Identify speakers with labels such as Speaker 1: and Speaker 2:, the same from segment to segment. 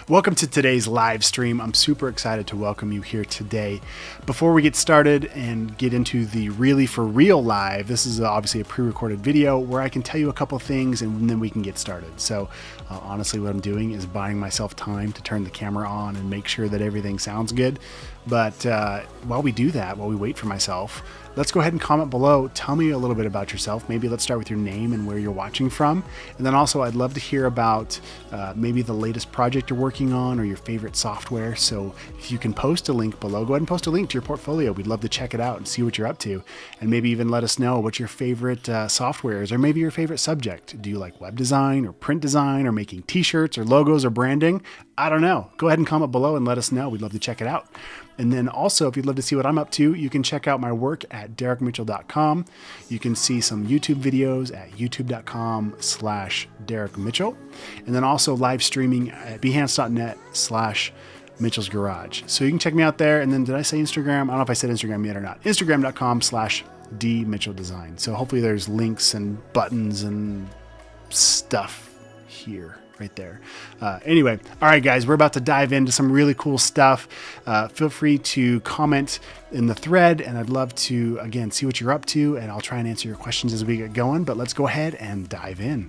Speaker 1: Welcome to today's live stream. I'm super excited to welcome you here today. Before we get started and get into the really for real live, this is obviously a pre-recorded video where I can tell you a couple things and then we can get started. So honestly, what I'm doing is buying myself time to turn the camera on and make sure that everything sounds good. But while we do that, while we wait for myself, let's go ahead and comment below. Tell me a little bit about yourself. Maybe let's start with your name and where you're watching from. And then also I'd love to hear about maybe the latest project you're working on or your favorite software. So if you can post a link below, go ahead and post a link to your portfolio. We'd love to check it out and see what you're up to. And maybe even let us know what your favorite software is, or maybe your favorite subject. Do you like web design or print design or making t-shirts or logos or branding? I don't know. Go ahead and comment below and let us know. We'd love to check it out. And then also, if you'd love to see what I'm up to, you can check out my work at derrickmitchell.com. You can see some YouTube videos at youtube.com/derrickmitchell. And then also live streaming at behance.net/Mitchell's Garage. So you can check me out there. And then did I say Instagram? I don't know if I said Instagram yet or not. Instagram.com/dmitchelldesign. So hopefully there's links and buttons and stuff here. Right there. Anyway, all right, guys, we're about to dive into some really cool stuff. Feel free to comment in the thread, and I'd love to, again, see what you're up to, and I'll try and answer your questions as we get going, but let's go ahead and dive in.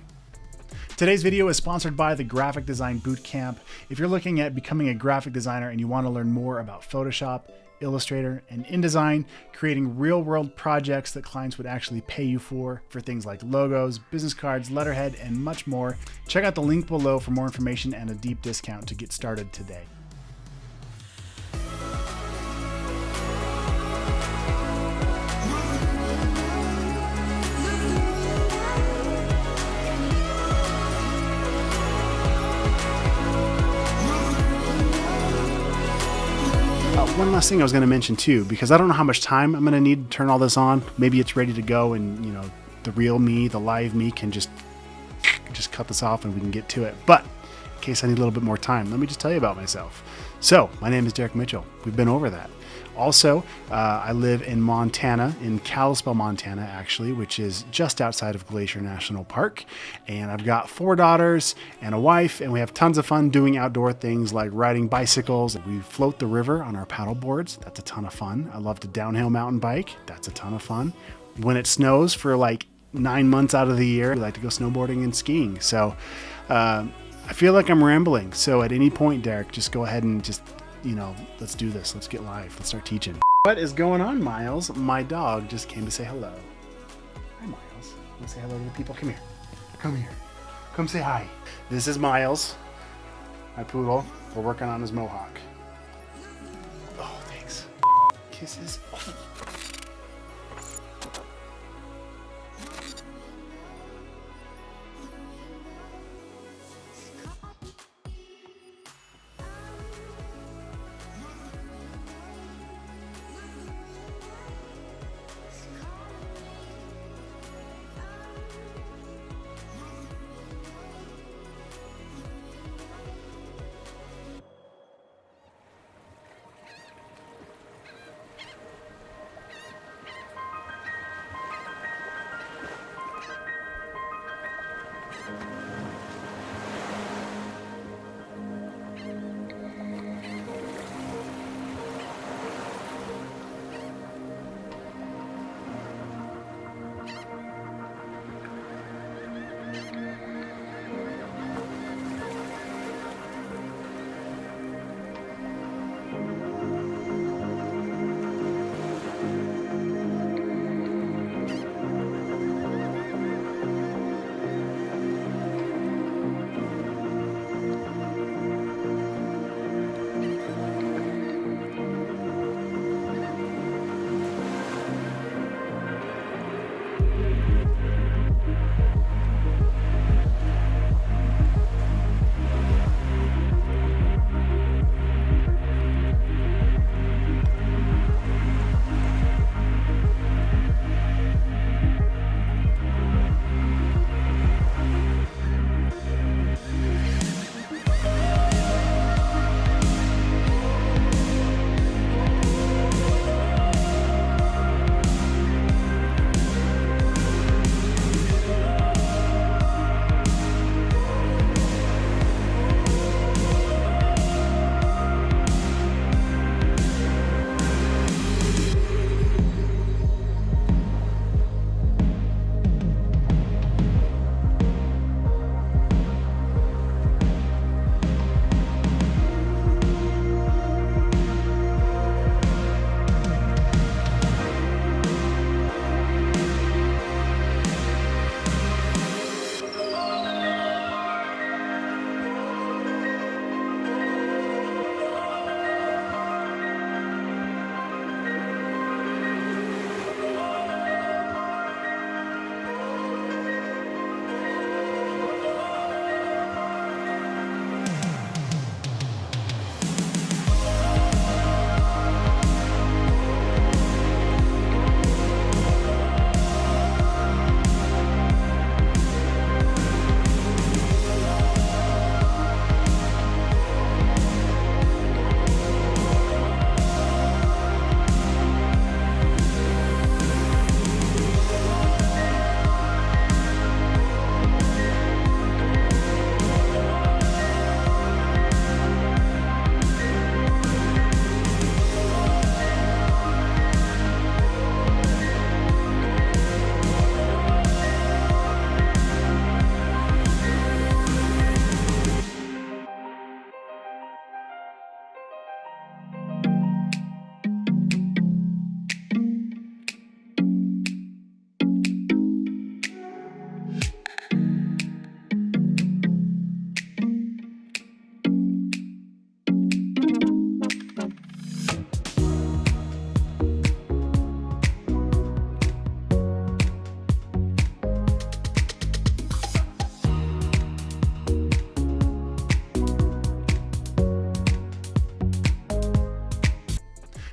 Speaker 1: Today's video is sponsored by the Graphic Design Bootcamp. If you're looking at becoming a graphic designer and you want to learn more about Photoshop, Illustrator, and InDesign, creating real-world projects that clients would actually pay you for things like logos, business cards, letterhead, and much more, check out the link below for more information and a deep discount to get started today. One last thing I was going to mention too, because I don't know how much time I'm going to need to turn all this on. Maybe it's ready to go and, you know, the real me, the live me can just cut this off and we can get to it. But in case I need a little bit more time, let me just tell you about myself. So my name is Derrick Mitchell. We've been over that. Also, I live in Montana, in Kalispell, Montana, actually, which is just outside of Glacier National Park. And I've got 4 daughters and a wife, and we have tons of fun doing outdoor things like riding bicycles. We float the river on our paddle boards. That's a ton of fun. I love to downhill mountain bike. That's a ton of fun. When it snows for like 9 months out of the year, we like to go snowboarding and skiing. So I feel like I'm rambling. So at any point, Derrick, just go ahead and just, you know, let's do this. Let's get live. Let's start teaching. What is going on, Miles? My dog just came to say hello. Hi, Miles. Let's say hello to the people. Come here. Come here. Come say hi. This is Miles, my poodle. We're working on his mohawk. Oh, thanks. Kisses. Oh.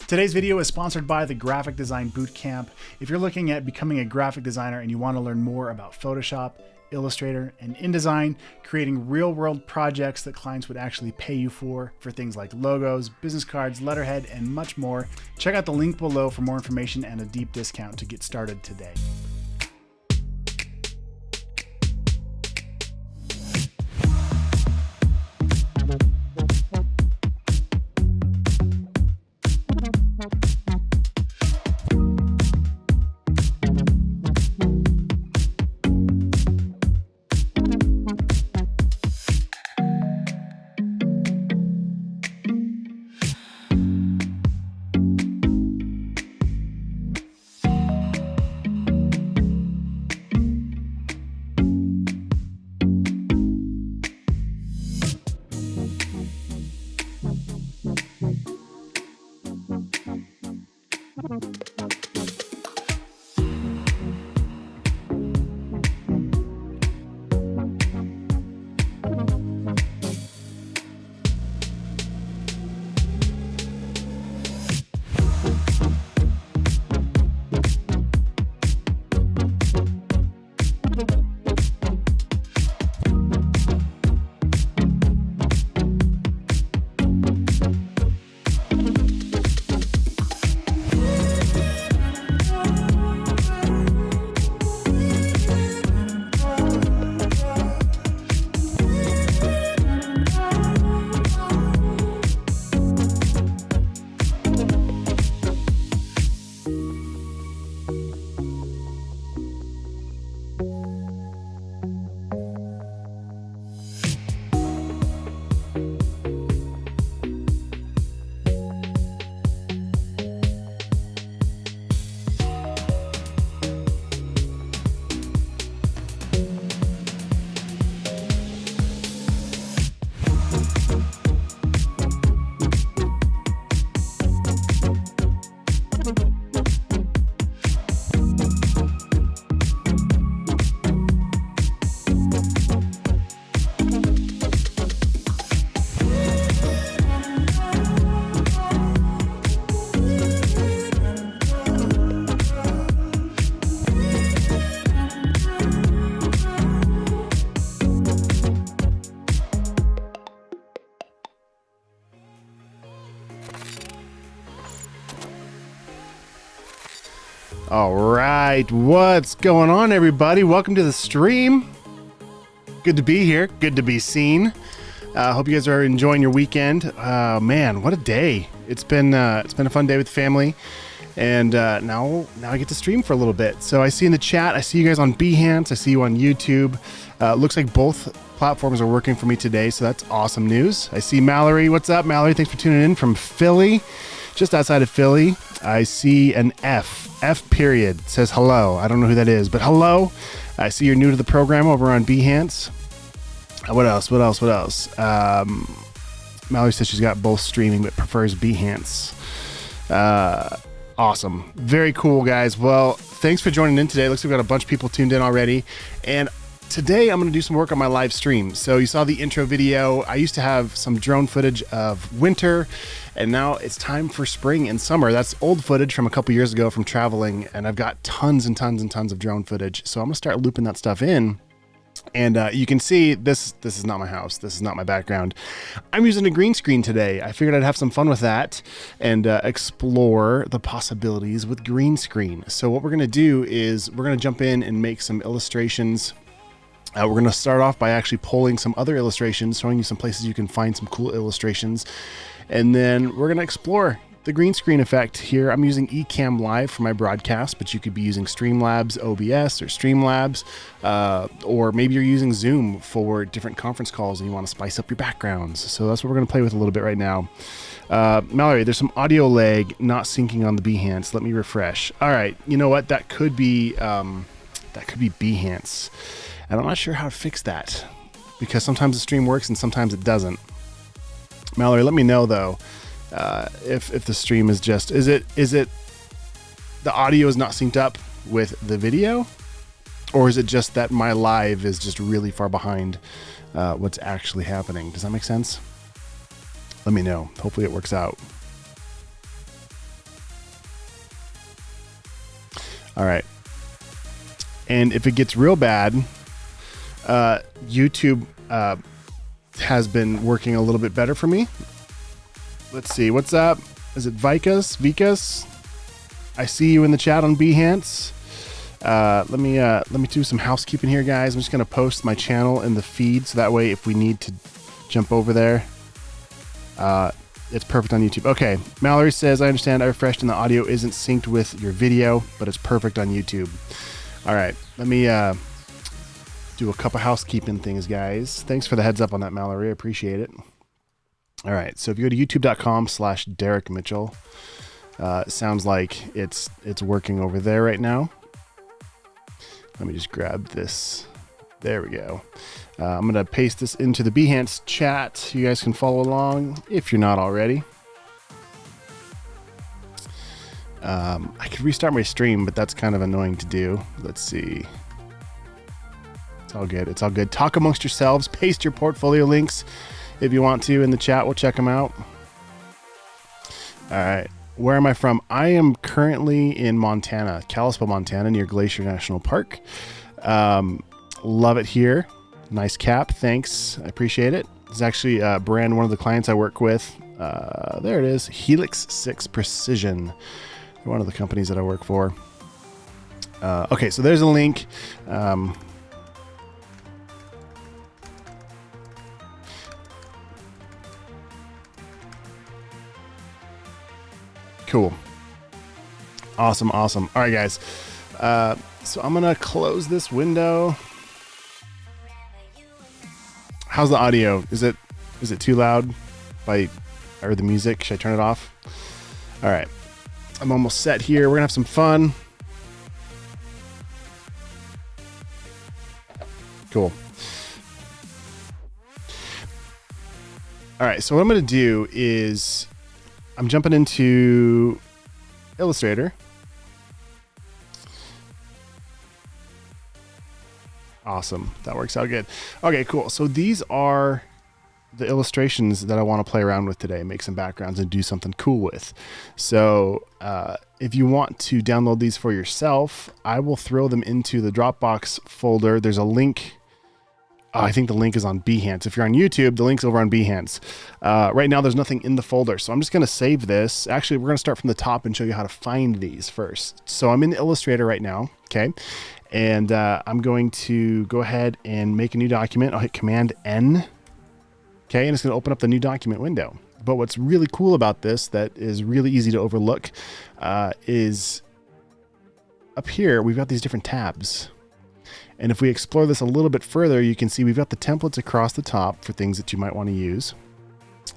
Speaker 1: Today's video is sponsored by the Graphic Design Bootcamp. If you're looking at becoming a graphic designer and you want to learn more about Photoshop, Illustrator, and InDesign, creating real-world projects that clients would actually pay you for things like logos, business cards, letterhead, and much more, check out the link below for more information and a deep discount to get started today. All right, what's going on, everybody? Welcome to the stream. Good to be here. Good to be seen. Hope you guys are enjoying your weekend. Man, what a day! It's been a fun day with the family, and now I get to stream for a little bit. So I see in the chat, I see you guys on Behance. I see you on YouTube. Looks like both platforms are working for me today, so that's awesome news. I see Mallory. What's up, Mallory? Thanks for tuning in from Philly, just outside of Philly. I see an F period says hello. I don't know who that is, but hello. I see you're new to the program over on Behance. What else? Mallory says she's got both streaming but prefers Behance. Awesome. Very cool, guys. Well, thanks for joining in today. Looks like we've got a bunch of people tuned in already. And today I'm going to do some work on my live stream. So you saw the intro video. I used to have some drone footage of winter, and now it's time for spring and summer. That's old footage from a couple years ago from traveling, and I've got tons and tons and tons of drone footage. So I'm going to start looping that stuff in. And you can see this is not my house. This is not my background. I'm using a green screen today. I figured I'd have some fun with that and explore the possibilities with green screen. So what we're going to do is we're going to jump in and make some illustrations. We're going to start off by actually pulling some other illustrations, showing you some places you can find some cool illustrations. And then we're going to explore the green screen effect here. I'm using Ecamm Live for my broadcast, but you could be using Streamlabs OBS or Streamlabs, or maybe you're using Zoom for different conference calls and you want to spice up your backgrounds. So that's what we're going to play with a little bit right now. Mallory, there's some audio lag not syncing on the Behance. Let me refresh. All right, you know what? That could be Behance. And I'm not sure how to fix that because sometimes the stream works and sometimes it doesn't. Mallory, let me know though if the stream is just is it the audio is not synced up with the video, or is it just that my live is just really far behind what's actually happening? Does that make sense? Let me know. Hopefully it works out. All right. And if it gets real bad, YouTube has been working a little bit better for me. Let's see. What's up? Is it Vikas? I see you in the chat on Behance. Let me do some housekeeping here, guys. I'm just going to post my channel in the feed, so that way if we need to jump over there, it's perfect on YouTube. Okay, Mallory says, I understand I refreshed and the audio isn't synced with your video, but it's perfect on YouTube. All right, let me do a couple housekeeping things, guys. Thanks for the heads up on that, Mallory. I appreciate it. All right, so if you go to youtube.com/Derrick Mitchell, it sounds like it's working over there right now. Let me just grab this. There we go. I'm going to paste this into the Behance chat. You guys can follow along if you're not already. I could restart my stream, but that's kind of annoying to do. Let's see. It's all good. It's all good. Talk amongst yourselves. Paste your portfolio links if you want to in the chat. We'll check them out. All right. Where am I from? I am currently in Montana, Kalispell, Montana, near Glacier National Park. Love it here. Nice cap. Thanks. I appreciate it. It's actually Brand, one of the clients I work with. There it is. Helix 6 Precision. They're one of the companies that I work for. Okay, so there's a link. Cool. Awesome. All right, guys. So I'm going to close this window. How's the audio? Is it too loud or the music? Should I turn it off? All right. I'm almost set here. We're going to have some fun. Cool. All right. So what I'm going to do is I'm jumping into Illustrator. Awesome. That works out good. Okay, cool. So these are the illustrations that I want to play around with today, make some backgrounds and do something cool with. So if you want to download these for yourself, I will throw them into the Dropbox folder. There's a link. I think the link is on Behance. If you're on YouTube, the link's over on Behance. Right now, there's nothing in the folder. So I'm just going to save this. Actually, we're going to start from the top and show you how to find these first. So I'm in Illustrator right now. Okay. And I'm going to go ahead and make a new document. I'll hit Command N. Okay. And it's going to open up the new document window. But what's really cool about this that is really easy to overlook is up here, we've got these different tabs. And if we explore this a little bit further, you can see we've got the templates across the top for things that you might want to use.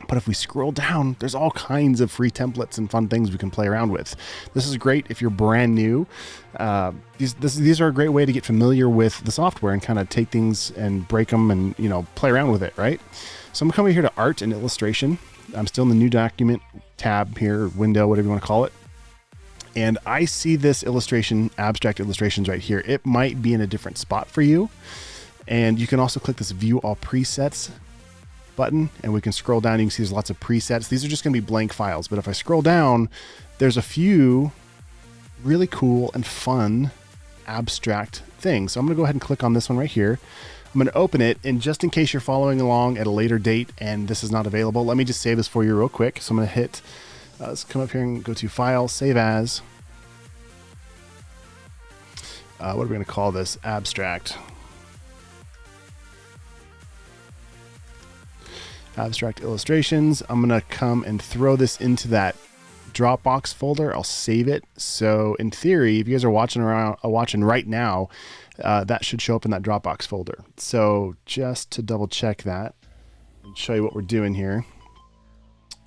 Speaker 1: But if we scroll down, there's all kinds of free templates and fun things we can play around with. This is great if you're brand new. These are a great way to get familiar with the software and kind of take things and break them and, play around with it, right? So I'm coming here to Art and Illustration. I'm still in the New Document tab here, window, whatever you want to call it. And I see this illustration, Abstract Illustrations right here. It might be in a different spot for you. And you can also click this View All Presets button, and we can scroll down. You can see there's lots of presets. These are just going to be blank files. But if I scroll down, there's a few really cool and fun abstract things. So I'm going to go ahead and click on this one right here. I'm going to open it. And just in case you're following along at a later date and this is not available, let me just save this for you real quick. So I'm going to hit... let's come up here and go to File, Save As. What are we going to call this? Abstract. Abstract Illustrations. I'm going to come and throw this into that Dropbox folder. I'll save it. So in theory, if you guys are watching right now, that should show up in that Dropbox folder. So just to double check that and show you what we're doing here.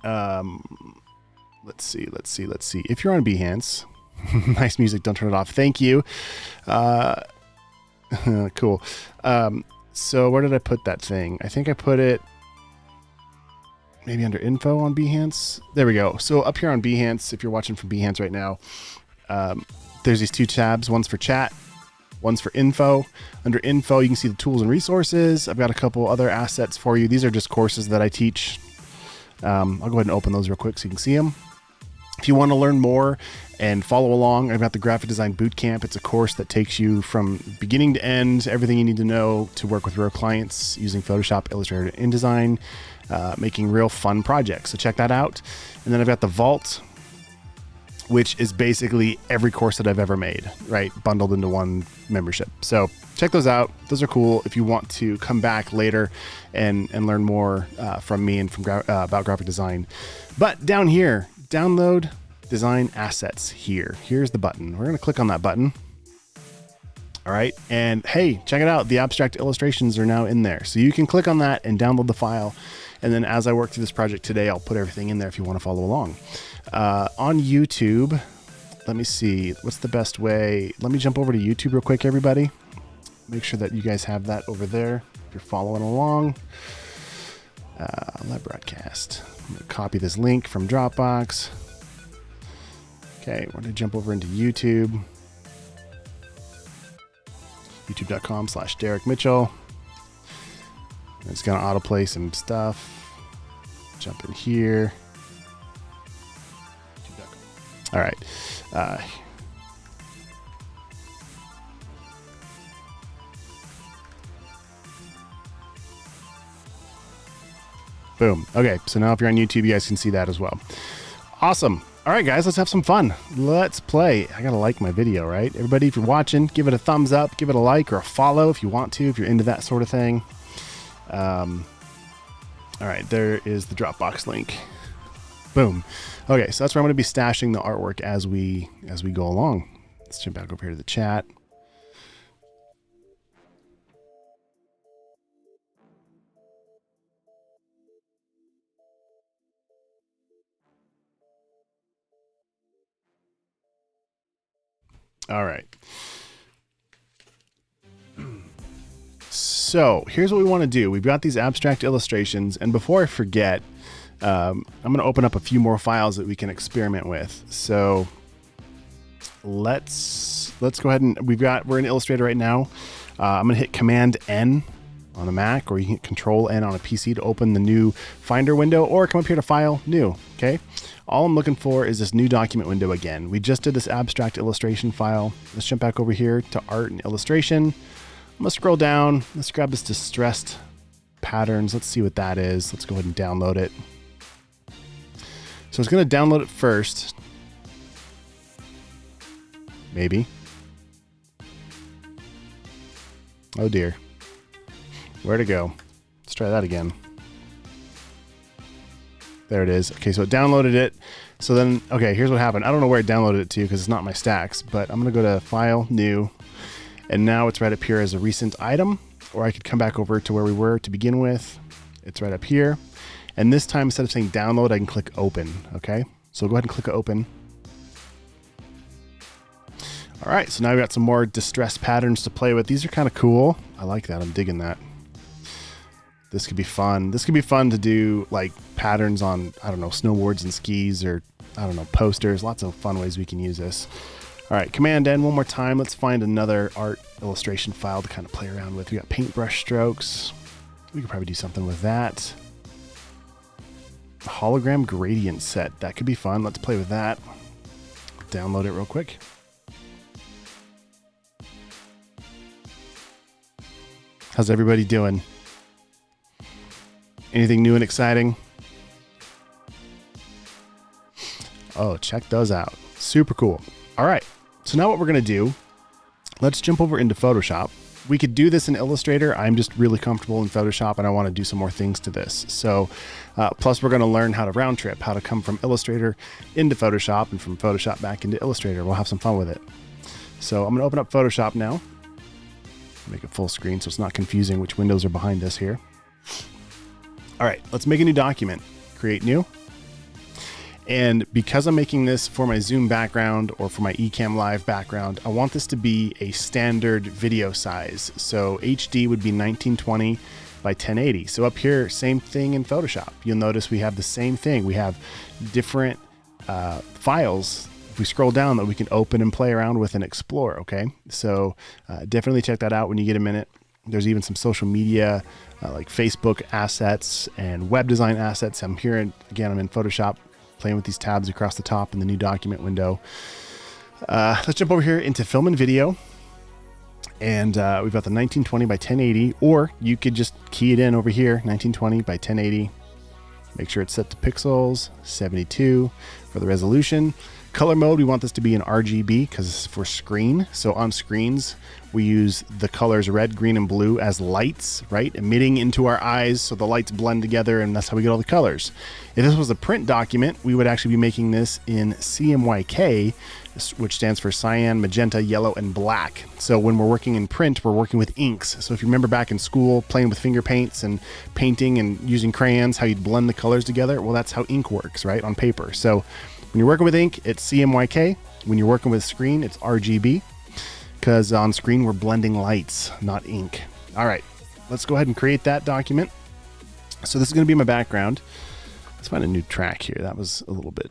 Speaker 1: Let's see. If you're on Behance, nice music. Don't turn it off. Thank you. Cool. So where did I put that thing? I think I put it maybe under info on Behance. There we go. So up here on Behance, if you're watching from Behance right now, there's these two tabs. One's for chat, one's for info. Under info, you can see the tools and resources. I've got a couple other assets for you. These are just courses that I teach. I'll go ahead and open those real quick so you can see them. If you want to learn more and follow along. I've got the Graphic Design Bootcamp. It's a course that takes you from beginning to end, everything you need to know to work with real clients using Photoshop, Illustrator, and InDesign, making real fun projects. So check that out. And then I've got the Vault, which is basically every course that I've ever made, right? Bundled into one membership. So check those out. Those are cool if you want to come back later and learn more from me and from about graphic design. But down here, download design assets here. Here's the button. We're going to click on that button. All right. And hey, check it out. The abstract illustrations are now in there. So you can click on that and download the file. And then as I work through this project today, I'll put everything in there if you want to follow along. On YouTube, let me see, what's the best way? Let me jump over to YouTube real quick, everybody. Make sure that you guys have that over there if you're following along. Live broadcast. I'm going to copy this link from Dropbox. Okay, we're going to jump over into YouTube. YouTube.com/Derrick Mitchell. It's going to autoplay some stuff. Jump in here. All right. Boom. Okay, so now if you're on YouTube, you guys can see that as well. Awesome. All right, guys, let's have some fun. Let's play. I got to like my video, right? Everybody, if you're watching, give it a thumbs up, give it a like or a follow if you want to, if you're into that sort of thing. All right, there is the Dropbox link. Boom. Okay, so that's where I'm going to be stashing the artwork as we go along. Let's jump back over here to the chat. All right. So here's what we want to do. We've got these abstract illustrations, and before I forget, I'm going to open up a few more files that we can experiment with. So let's go ahead and we're in Illustrator right now. I'm going to hit Command N on a Mac, or you can hit Control N on a PC to open the new Finder window, or come up here to File, New. Okay. All I'm looking for is this new document window again. We just did this abstract illustration file. Let's jump back over here to Art and Illustration. I'm going to scroll down. Let's grab this distressed patterns. Let's see what that is. Let's go ahead and download it. So it's going to download it first. Maybe. Oh dear. Where'd it go? Let's try that again. There it is. Okay, so it downloaded it. So then, okay, here's what happened. I don't know where it downloaded it to because it's not my stacks, but I'm going to go to File, New, and now it's right up here as a recent item, or I could come back over to where we were to begin with. It's right up here. And this time, instead of saying download, I can click open, okay? So go ahead and click open. All right, so now we've got some more distressed patterns to play with. These are kind of cool. I like that. I'm digging that. This could be fun. This could be fun to do like patterns on, I don't know, snowboards and skis, or I don't know, posters. Lots of fun ways we can use this. All right, Command N one more time. Let's find another art illustration file to kind of play around with. We got paintbrush strokes. We could probably do something with that. A hologram gradient set. That could be fun. Let's play with that. Download it real quick. How's everybody doing? Anything new and exciting? Oh, check those out. Super cool. All right. So now what we're going to do, let's jump over into Photoshop. We could do this in Illustrator. I'm just really comfortable in Photoshop and I want to do some more things to this. So plus we're going to learn how to round trip, how to come from Illustrator into Photoshop and from Photoshop back into Illustrator. We'll have some fun with it. So I'm going to open up Photoshop now. Make it full screen so it's not confusing which windows are behind us here. All right, let's make a new document. Create new. And because I'm making this for my Zoom background or for my Ecamm Live background, I want this to be a standard video size. So HD would be 1920 by 1080. So up here, same thing in Photoshop. You'll notice we have the same thing. We have different files. If we scroll down, that we can open and play around with and explore. Okay, so definitely check that out when you get a minute. There's even some social media like Facebook assets and web design assets. I'm here, again, I'm in Photoshop. playing with these tabs across the top in the new document window. Let's jump over here into film and video. And we've got the 1920 by 1080, or you could just key it in over here, 1920 by 1080. Make sure it's set to pixels, 72 for the resolution. Color mode, we want this to be an RGB because it's for screen. So on screens, we use the colors red, green, and blue as lights, right? Emitting into our eyes so the lights blend together, and that's how we get all the colors. If this was a print document, we would actually be making this in CMYK, which stands for cyan, magenta, yellow, and black. So when we're working in print, we're working with inks. So if you remember back in school playing with finger paints and painting and using crayons, how you'd blend the colors together, well, that's how ink works, right, on paper. So when you're working with ink, it's CMYK. When you're working with screen, it's RGB, because on screen we're blending lights, not ink. All right, let's go ahead and create that document. So this is going to be my background. Let's find a new track here. That was a little bit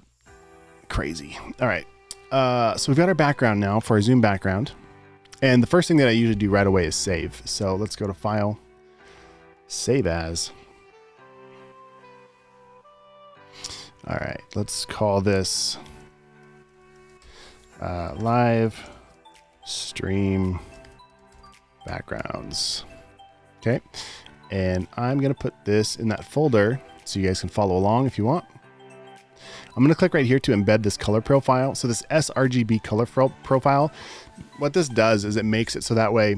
Speaker 1: crazy. All right. So we've got our background now for our Zoom background. And the first thing that I usually do right away is save. So let's go to File, Save As. All right, let's call this Live Stream Backgrounds. Okay. And I'm going to put this in that folder so you guys can follow along if you want. I'm going to click right here to embed this color profile. So this sRGB color profile, what this does is it makes it so that way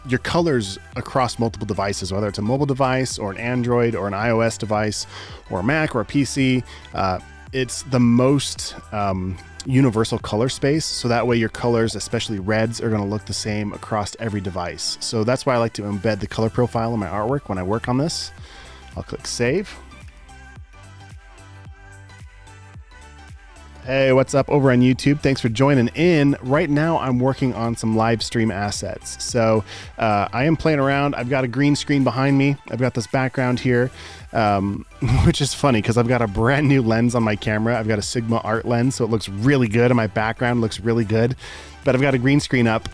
Speaker 1: your colors across multiple devices, whether it's a mobile device or an Android or an iOS device or a Mac or a PC, it's the most universal color space. So that way your colors, especially reds, are going to look the same across every device. So that's why I like to embed the color profile in my artwork when I work on this. I'll click Save. Hey, what's up over on YouTube? Thanks for joining in. Right now, I'm working on some live stream assets. So I am playing around. I've got a green screen behind me. I've got this background here, which is funny because I've got a brand new lens on my camera. I've got a Sigma art lens, so it looks really good, and my background looks really good. But I've got a green screen up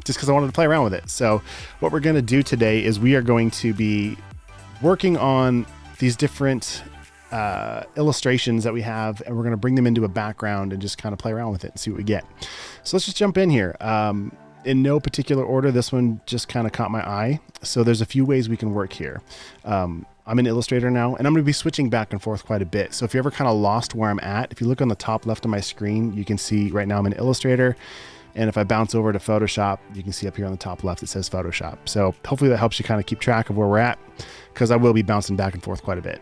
Speaker 1: just because I wanted to play around with it. So what we're going to do today is we are going to be working on these different illustrations that we have, and we're going to bring them into a background and just kind of play around with it and see what we get. So let's just jump in here. In no particular order, this one just kind of caught my eye. So there's a few ways we can work here. I'm in Illustrator now, and I'm going to be switching back and forth quite a bit. So if you're ever kind of lost where I'm at, if you look on the top left of my screen, you can see right now I'm in Illustrator. And if I bounce over to Photoshop, you can see up here on the top left, it says Photoshop. So hopefully that helps you kind of keep track of where we're at, because I will be bouncing back and forth quite a bit.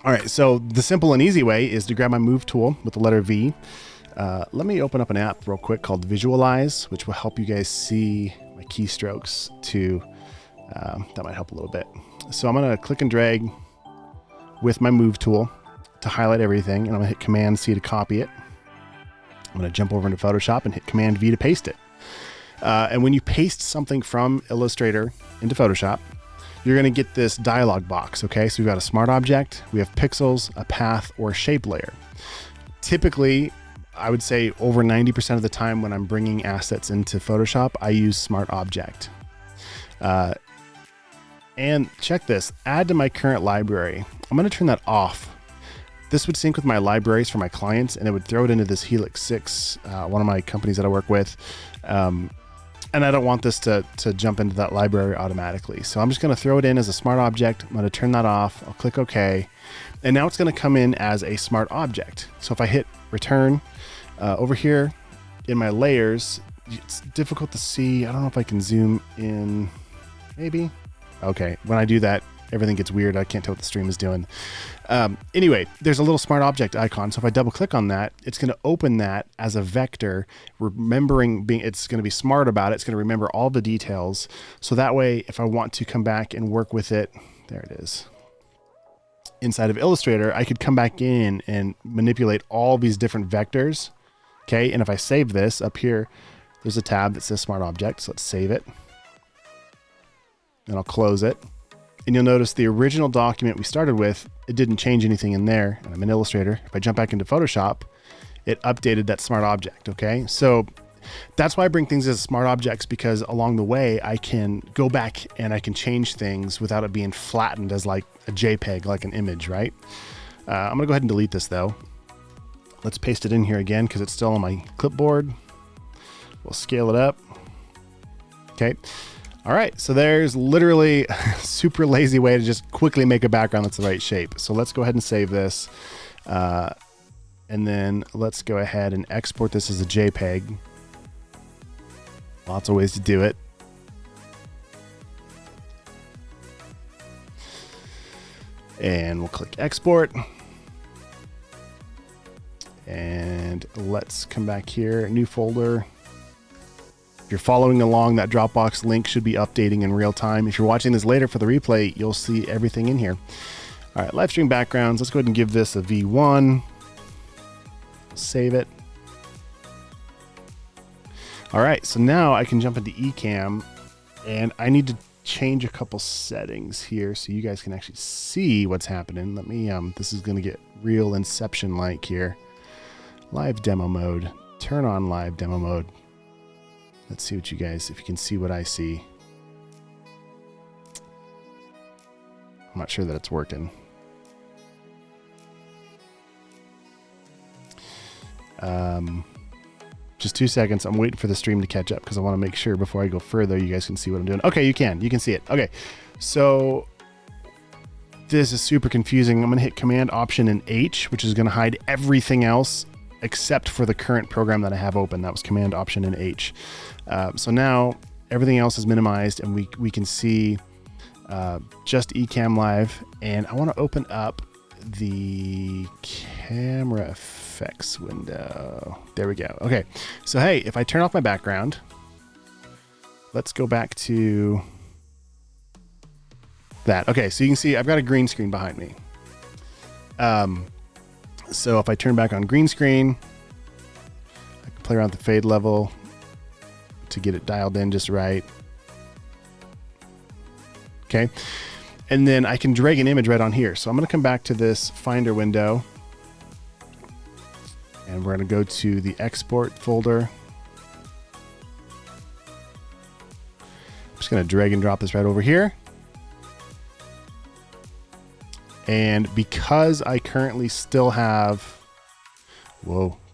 Speaker 1: All right, so the simple and easy way is to grab my Move tool with the letter V. Let me open up an app real quick called Visualize, which will help you guys see my keystrokes too. That might help a little bit. So I'm gonna click and drag with my Move tool to highlight everything, and I'm gonna hit Command C to copy it. I'm gonna jump over into Photoshop and hit Command V to paste it. And when you paste something from Illustrator into Photoshop, you're going to get this dialog box. Okay, so we've got a smart object, we have pixels, a path, or a shape layer. Typically, I would say over 90% of the time when I'm bringing assets into Photoshop, I use smart object. And check this, add to my current library. I'm going to turn that off. This would sync with my libraries for my clients, and it would throw it into this Helix 6, one of my companies that I work with. And I don't want this to jump into that library automatically. So I'm just going to throw it in as a smart object. I'm going to turn that off. I'll click OK. And now it's going to come in as a smart object. So if I hit return over here in my layers, it's difficult to see. I don't know if I can zoom in. Maybe. Okay. When I do that, everything gets weird. I can't tell what the stream is doing. Anyway, there's a little smart object icon. So if I double click on that, it's going to open that as a vector, remembering it's going to be smart about it. It's going to remember all the details. So that way, if I want to come back and work with it, there it is. Inside of Illustrator, I could come back in and manipulate all these different vectors. Okay. And if I save this up here, there's a tab that says smart object. So let's save it. And I'll close it. And you'll notice the original document we started with, it didn't change anything in there. And I'm in Illustrator. If I jump back into Photoshop, it updated that smart object. Okay. So that's why I bring things as smart objects, because along the way I can go back and I can change things without it being flattened as like a JPEG, like an image, right? I'm gonna go ahead and delete this though. Let's paste it in here again because it's still on my clipboard. We'll scale it up. Okay. All right. So there's literally a super lazy way to just quickly make a background that's the right shape. So let's go ahead and save this. And then let's go ahead and export this as a JPEG. Lots of ways to do it. And we'll click export. And let's come back here, new folder. If you're following along, that Dropbox link should be updating in real time. If you're watching this later for the replay, you'll see everything in here. All right, live stream backgrounds. Let's go ahead and give this a V1. Save it. All right, so now I can jump into Ecamm, and I need to change a couple settings here so you guys can actually see what's happening. Let me, this is gonna get real Inception-like here. Live demo mode, turn on live demo mode. Let's see what you guys, if you can see what I see. I'm not sure that it's working. Just 2 seconds. I'm waiting for the stream to catch up because I want to make sure before I go further, you guys can see what I'm doing. Okay, you can see it. Okay, so this is super confusing. I'm going to hit Command Option and H, which is going to hide everything else except for the current program that I have open. That was Command Option and H. So now everything else is minimized and we can see just Ecamm Live. And I want to open up the camera effects window. There we go. Okay. So, hey, if I turn off my background, let's go back to that. Okay. So you can see I've got a green screen behind me. So if I turn back on green screen, I can play around with the fade level to get it dialed in just right. Okay. And then I can drag an image right on here. So I'm going to come back to this Finder window and we're going to go to the export folder. I'm just going to drag and drop this right over here. And because I currently still have,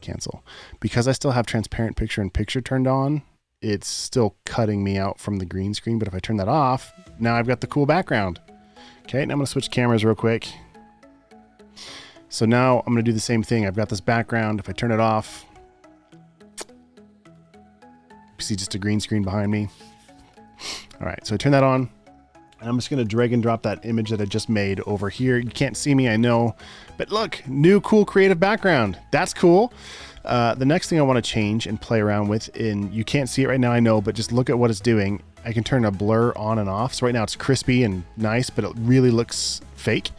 Speaker 1: cancel. Because I still have transparent picture in picture turned on, it's still cutting me out from the green screen. But if I turn that off, now I've got the cool background. Okay, now I'm gonna switch cameras real quick. So now I'm gonna do the same thing. I've got this background. If I turn it off, you see just a green screen behind me. All right, so I turn that on. And I'm just gonna drag and drop that image that I just made over here. You can't see me, I know, but look, new cool creative background. That's cool. The next thing I wanna change and play around with, and you can't see it right now, I know, but just look at what it's doing. I can turn a blur on and off. So right now it's crispy and nice, but it really looks fake.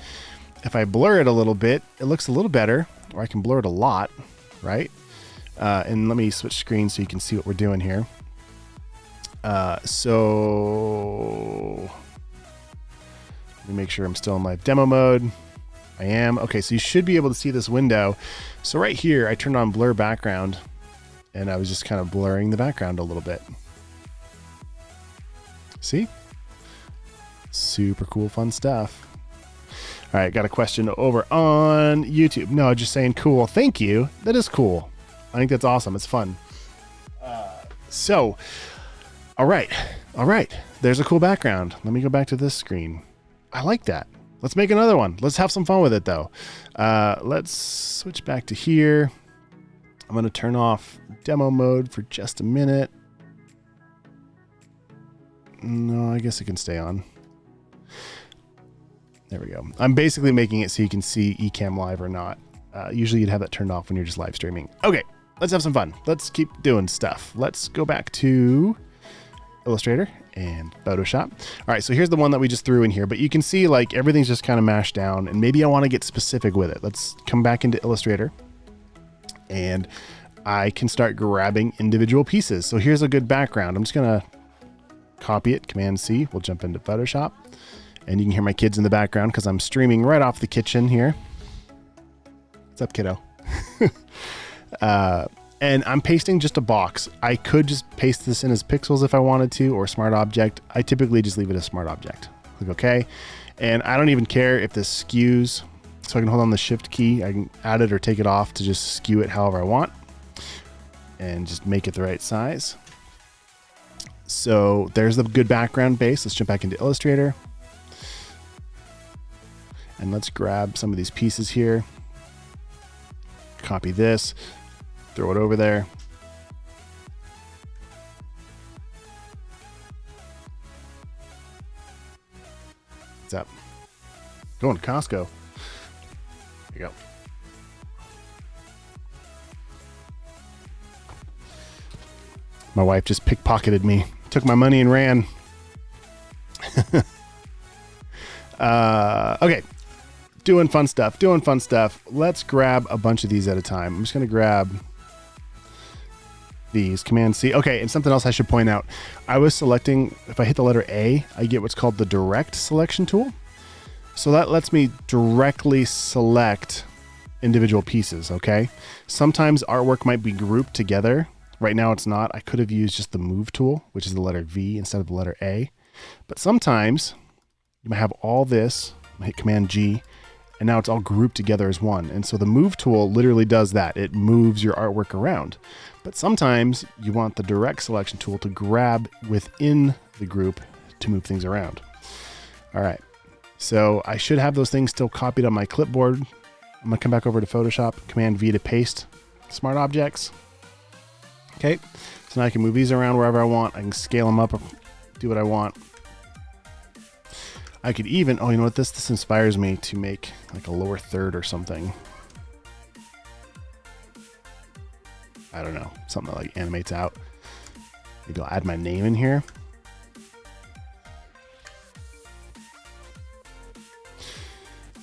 Speaker 1: If I blur it a little bit, it looks a little better, or I can blur it a lot, right? And let me switch screens so you can see what we're doing here. So let me make sure I'm still in live demo mode. I am. Okay, so you should be able to see this window. So right here, I turned on blur background and I was just kind of blurring the background a little bit. See? Super cool, fun stuff. All right, got a question over on YouTube. No, just saying cool. Thank you. That is cool. I think that's awesome. It's fun. All right. There's a cool background. Let me go back to this screen. I like that. Let's make another one. Let's have some fun with it though. Let's switch back to here. I'm going to turn off demo mode for just a minute. No, I guess it can stay on. There we go. I'm basically making it so you can see Ecamm Live or not. Usually you'd have that turned off when you're just live streaming. Okay, let's have some fun. Let's keep doing stuff. Let's go back to Illustrator and Photoshop. All right, so here's the one that we just threw in here, but you can see like everything's just kind of mashed down, and maybe I want to get specific with it. Let's come back into Illustrator and I can start grabbing individual pieces. So here's a good background. I'm just going to copy it, Command C. We'll jump into Photoshop, and you can hear my kids in the background because I'm streaming right off the kitchen here. What's up, kiddo? And I'm pasting just a box. I could just paste this in as pixels if I wanted to, or smart object. I typically just leave it as smart object. Click OK. And I don't even care if this skews. So I can hold on the shift key. I can add it or take it off to just skew it however I want and just make it the right size. So there's the good background base. Let's jump back into Illustrator. And let's grab some of these pieces here. Copy this, throw it over there. What's up? Going to Costco. There you go. My wife just pickpocketed me, took my money and ran. Okay. Doing fun stuff. Let's grab a bunch of these at a time. I'm just going to grab these, Command C. Okay, and something else I should point out. I was selecting, if I hit the letter A, I get what's called the direct selection tool. So that lets me directly select individual pieces, okay? Sometimes artwork might be grouped together. Right now it's not. I could have used just the move tool, which is the letter V instead of the letter A. But sometimes you might have all this, I hit Command G, and now it's all grouped together as one. And so the move tool literally does that. It moves your artwork around. But sometimes you want the direct selection tool to grab within the group to move things around. All right. So I should have those things still copied on my clipboard. I'm gonna come back over to Photoshop, Command V to paste smart objects. Okay. So now I can move these around wherever I want. I can scale them up, do what I want. I could even, oh, you know what? This inspires me to make like a lower third or something. I don't know. Something that like animates out. Maybe I'll add my name in here.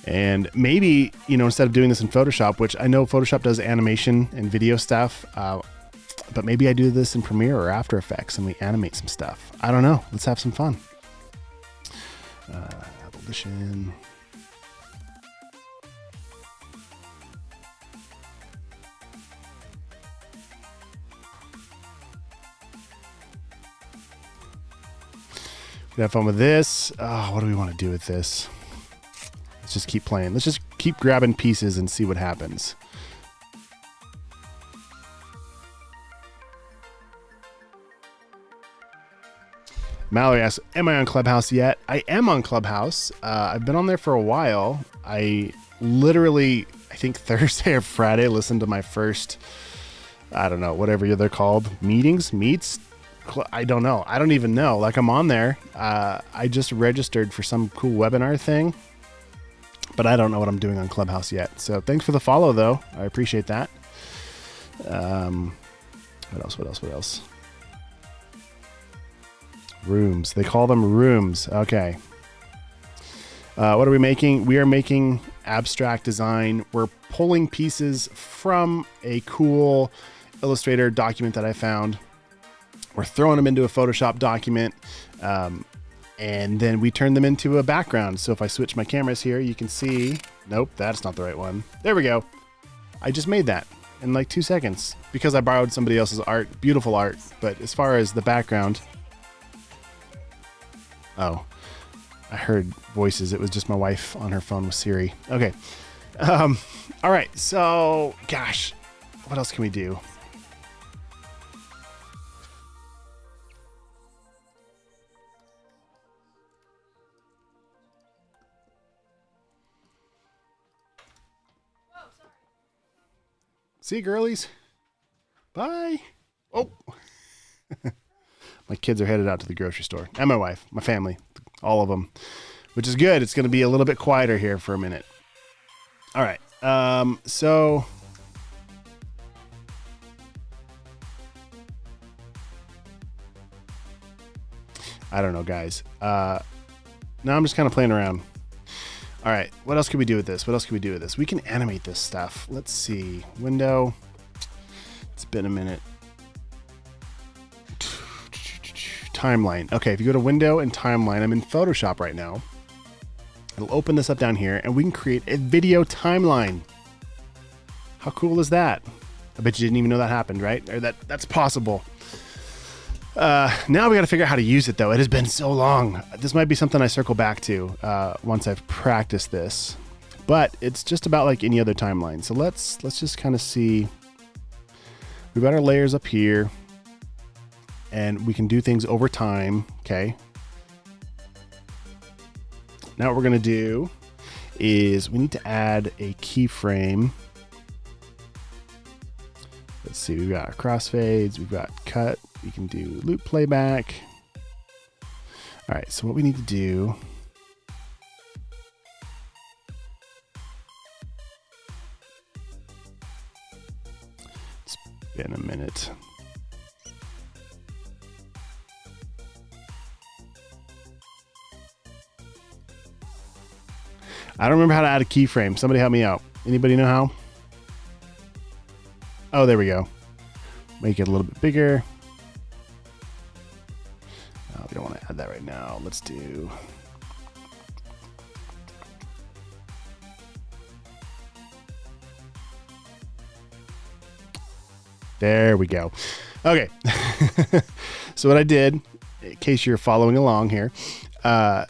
Speaker 1: And maybe, you know, instead of doing this in Photoshop, which I know Photoshop does animation and video stuff, but maybe I do this in Premiere or After Effects and we animate some stuff. I don't know. Let's have some fun. Abolition. We have fun with this. Oh, what do we want to do with this? Let's just keep playing. Let's just keep grabbing pieces and see what happens. Mallory asks, am I on Clubhouse yet? I am on Clubhouse. I've been on there for a while. I literally, I think Thursday or Friday, listened to my first, I don't know, whatever they're called, meets. I don't know. I don't even know. Like, I'm on there. I just registered for some cool webinar thing, but I don't know what I'm doing on Clubhouse yet. So thanks for the follow, though. I appreciate that. What else? Rooms. They call them rooms. Okay. What are we making? We are making abstract design. We're pulling pieces from a cool Illustrator document that I found. We're throwing them into a Photoshop document, and then we turn them into a background. So if I switch my cameras here, you can see, nope, that's not the right one. There we go. I just made that in like 2 seconds because I borrowed somebody else's art, beautiful art. But as far as the background, oh, I heard voices. It was just my wife on her phone with Siri. Okay. All right. So, gosh, what else can we do? See you, girlies. Bye. Oh. My kids are headed out to the grocery store. And my wife, my family, all of them, which is good. It's going to be a little bit quieter here for a minute. All right. So I don't know, guys. Now I'm just kind of playing around. All right. What else can we do with this? We can animate this stuff. Let's see. Window. It's been a minute. Timeline. Okay, if you go to Window and Timeline, I'm in Photoshop right now. It'll open this up down here, and we can create a video timeline. How cool is that? I bet you didn't even know that happened, right? Or that's possible. Now we got to figure out how to use it, though. It has been so long. This might be something I circle back to once I've practiced this. but it's just about like any other timeline. So let's just kind of see. We've got our layers up here, and we can do things over time. Okay. Now what we're gonna do is we need to add a keyframe. Let's see, we've got our crossfades, we've got cut, we can do loop playback. All right, so what we need to do it's been a minute. I don't remember how to add a keyframe. Somebody help me out. Anybody know how? Oh, there we go. Make it a little bit bigger. No, we don't want to add that right now. Let's do... There we go. Okay. So what I did, in case you're following along here, went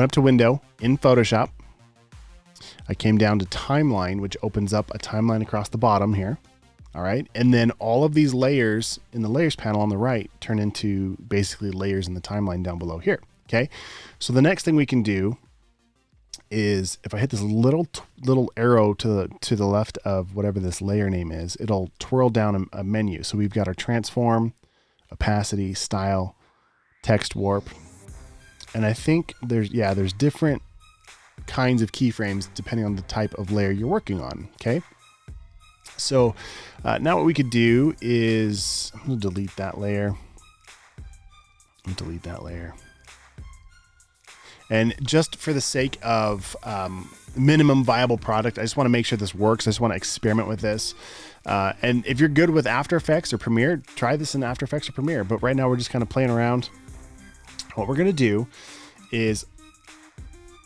Speaker 1: up to Window in Photoshop. I came down to Timeline, which opens up a timeline across the bottom here. All right. And then all of these layers in the layers panel on the right turn into basically layers in the timeline down below here. Okay. So the next thing we can do is if I hit this little arrow to the left of whatever this layer name is, it'll twirl down a menu. So we've got our transform, opacity, style, text warp. And I think there's different kinds of keyframes depending on the type of layer you're working on. Okay. So now what we could do is I'm going to delete that layer. And just for the sake of minimum viable product, I just want to make sure this works. I just want to experiment with this. And if you're good with After Effects or Premiere, try this in After Effects or Premiere. But right now we're just kind of playing around. What we're going to do is,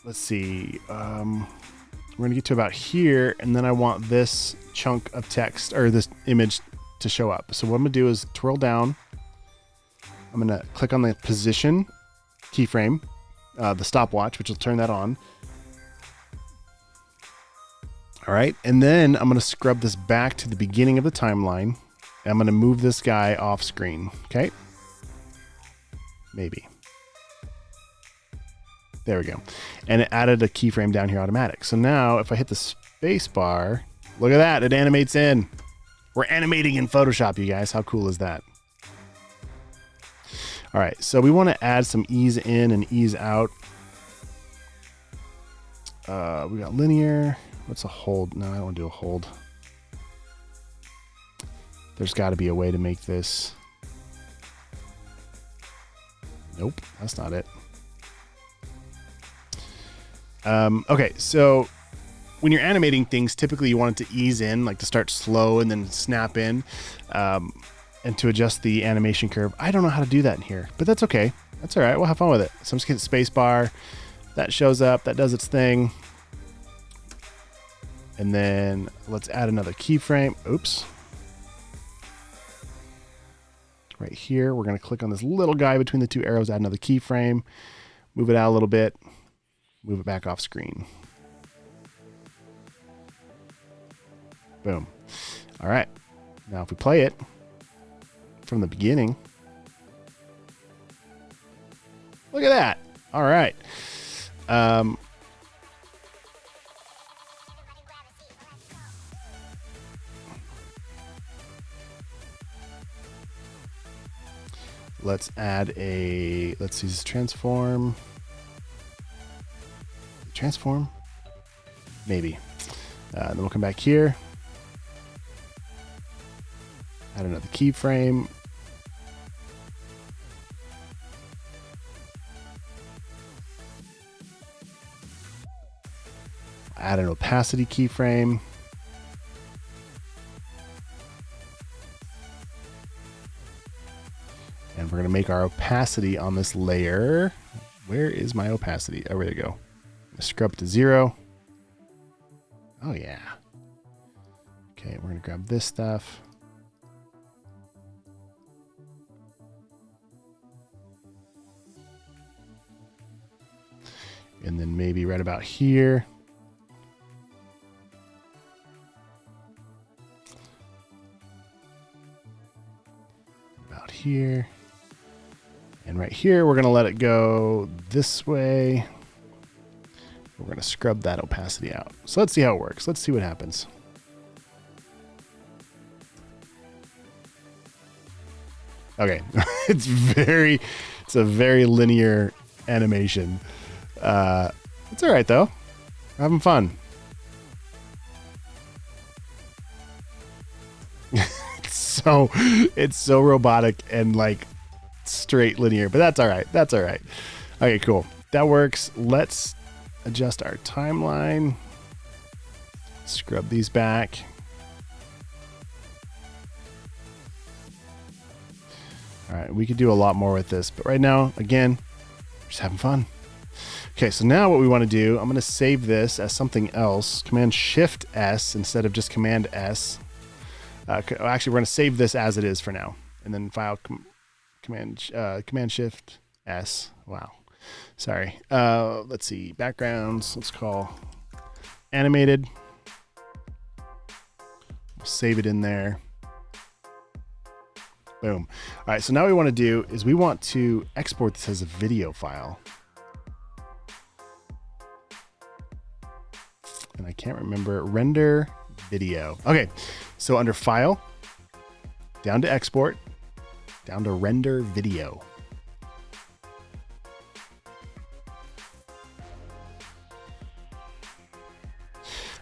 Speaker 1: let's see, we're going to get to about here, and then I want this chunk of text or this image to show up. So what I'm going to do is twirl down. I'm going to click on the position keyframe, the stopwatch, which will turn that on. All right. And then I'm going to scrub this back to the beginning of the timeline. And I'm going to move this guy off screen. Okay. Maybe. There we go. And it added a keyframe down here automatic. So now if I hit the space bar, look at that. It animates in. We're animating in Photoshop, you guys. How cool is that? All right. So we want to add some ease in and ease out. We got linear. What's a hold? No, I don't want to do a hold. There's got to be a way to make this. Nope, that's not it. Okay, so when you're animating things, typically you want it to ease in, like to start slow and then snap in, and to adjust the animation curve. I don't know how to do that in here, but that's okay. That's all right. We'll have fun with it. So I'm just going to space bar. That shows up. That does its thing. And then let's add another keyframe. Oops. Right here, we're going to click on this little guy between the two arrows, add another keyframe, move it out a little bit, move it back off screen. Boom. All right. Now if we play it from the beginning, look at that. All right. Let's add a, let's see, this transform. Transform? Maybe. Then we'll come back here. Add another keyframe. Add an opacity keyframe. And we're going to make our opacity on this layer. Where is my opacity? Oh, there we go. Scrub to 0. Oh, yeah. Okay, we're going to grab this stuff. And then maybe right about here. about here. And right here, we're going to let it go this way. We're going to scrub that opacity out. So let's see how it works. Let's see what happens. Okay, it's a very linear animation. It's all right though. We're having fun. It's so robotic and like straight linear, but that's all right. That's all right. Okay, cool. That works. Let's adjust our timeline. Scrub these back. All right, we could do a lot more with this, but right now, again, just having fun. Okay, so now what we want to do, I'm going to save this as something else. Command Shift S instead of just Command S. Actually, we're going to save this as it is for now, and then File Command Shift S. Wow, sorry. Let's see, backgrounds. Let's call animated. We'll save it in there. Boom. All right, so now what we want to do is we want to export this as a video file. And I can't remember, render video. Okay, so under File, down to Export, down to Render Video.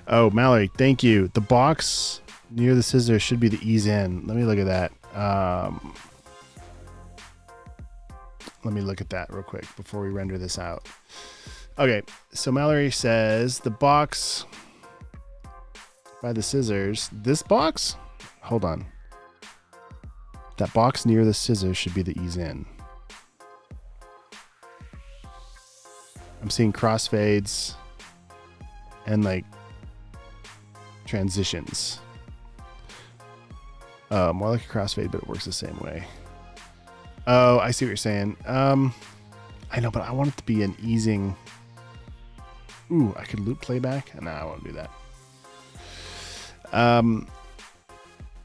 Speaker 1: Oh, Mallory, thank you. The box near the scissors should be the ease in. Let me look at that. Let me look at that real quick before we render this out. Okay, so Mallory says the box by the scissors. This box? Hold on. That box near the scissors should be the ease in. I'm seeing crossfades and like transitions. More like a crossfade, but it works the same way. Oh, I see what you're saying. I know, but I want it to be an easing. Ooh, I could loop playback. No, I won't do that.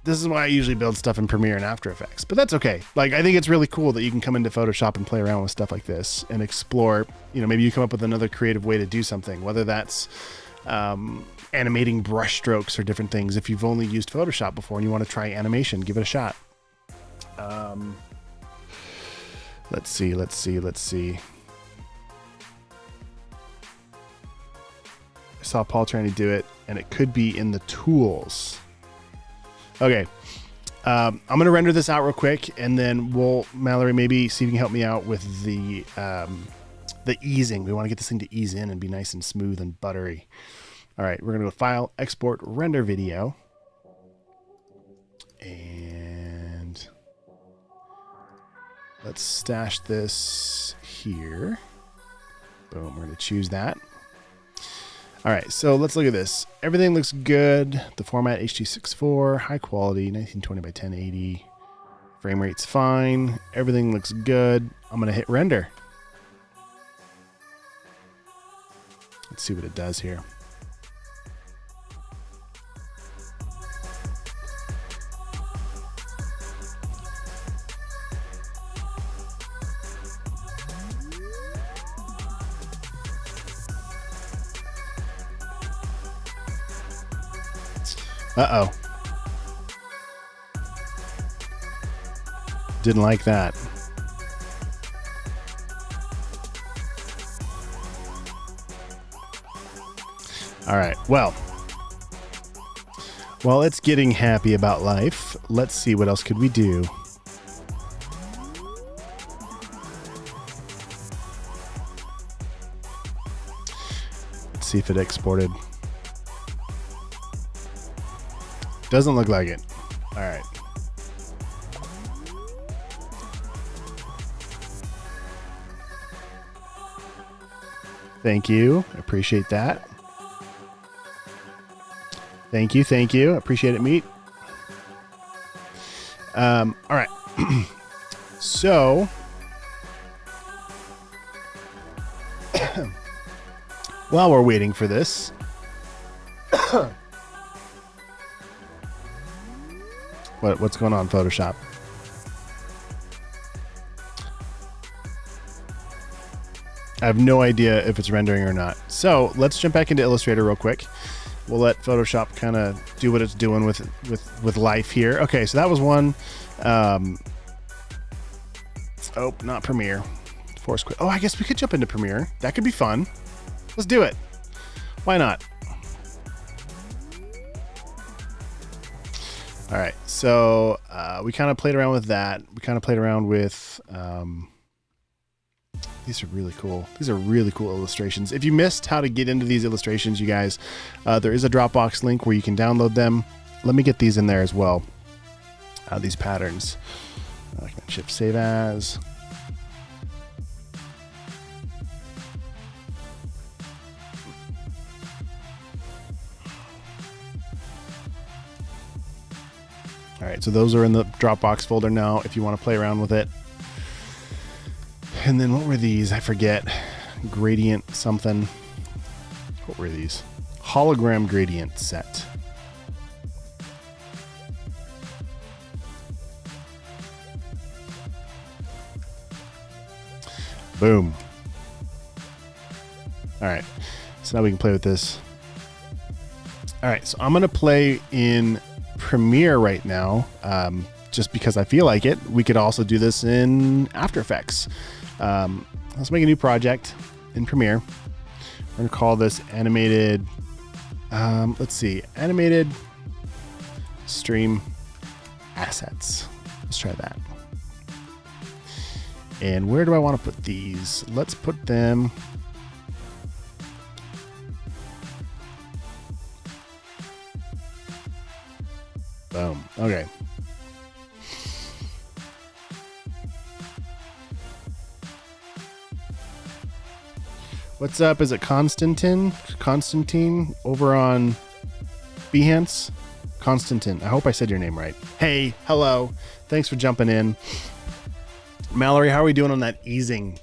Speaker 1: This is why I usually build stuff in Premiere and After Effects, but that's okay. Like, I think it's really cool that you can come into Photoshop and play around with stuff like this and explore, you know, maybe you come up with another creative way to do something, whether that's, animating brush strokes or different things. If you've only used Photoshop before and you want to try animation, give it a shot. Let's see. I saw Paul trying to do it, and it could be in the tools. Okay. I'm going to render this out real quick, and then Mallory, maybe see if you can help me out with the easing. We want to get this thing to ease in and be nice and smooth and buttery. All right, we're going to go File, Export, Render Video. And let's stash this here. Boom, we're going to choose that. All right, so let's look at this. Everything looks good. The format H.264, high quality, 1920 by 1080. Frame rate's fine. Everything looks good. I'm going to hit render. Let's see what it does here. Uh-oh. Didn't like that. All right, well, while it's getting happy about life, let's see what else could we do. Let's see if it exported. Doesn't look like it. All right. Thank you. Appreciate that. Thank you. Appreciate it, Meat. All right. So, while we're waiting for this, what's going on, Photoshop?
Speaker 2: I have no idea if it's rendering or not. So let's jump back into Illustrator real quick. We'll let Photoshop kind of do what it's doing with life here. Okay, so that was one. Oh, not Premiere. Force quit. Oh, I guess we could jump into Premiere. That could be fun. Let's do it. Why not? All right, so we kind of played around with that. We kind of played around with, these are really cool. These are really cool illustrations. If you missed how to get into these illustrations, you guys, there is a Dropbox link where you can download them. Let me get these in there as well. These patterns. I can shift save as. All right, so those are in the Dropbox folder now if you want to play around with it. And then what were these? I forget. Gradient something. What were these? Hologram gradient set. Boom. All right, so now we can play with this. All right, so I'm going to play in Premiere right now, just because I feel like it. We could also do this in After Effects. Let's make a new project in Premiere. We're going to call this animated, let's see, animated stream assets. Let's try that. And where do I want to put these? Let's put them. Boom. Okay. What's up? Is it Constantine? Constantine over on Behance? Constantine. I hope I said your name right. Hey, hello. Thanks for jumping in. Mallory, how are we doing on that easing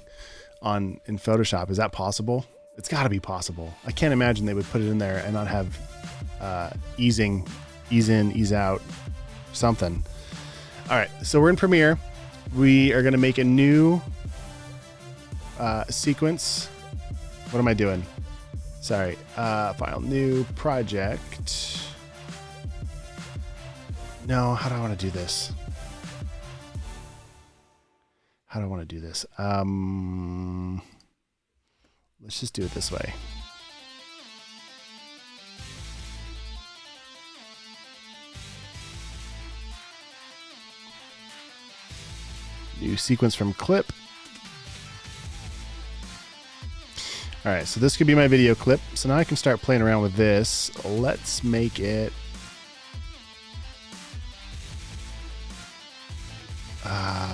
Speaker 2: in Photoshop? Is that possible? It's got to be possible. I can't imagine they would put it in there and not have easing, ease in, ease out, something. All right, so we're in Premiere. We are going to make a new sequence. What am I doing? Sorry. File, new project. No, how do I want to do this? How do I want to do this? Let's just do it this way. New sequence from clip. All right, so this could be my video clip. So now I can start playing around with this. Let's make it.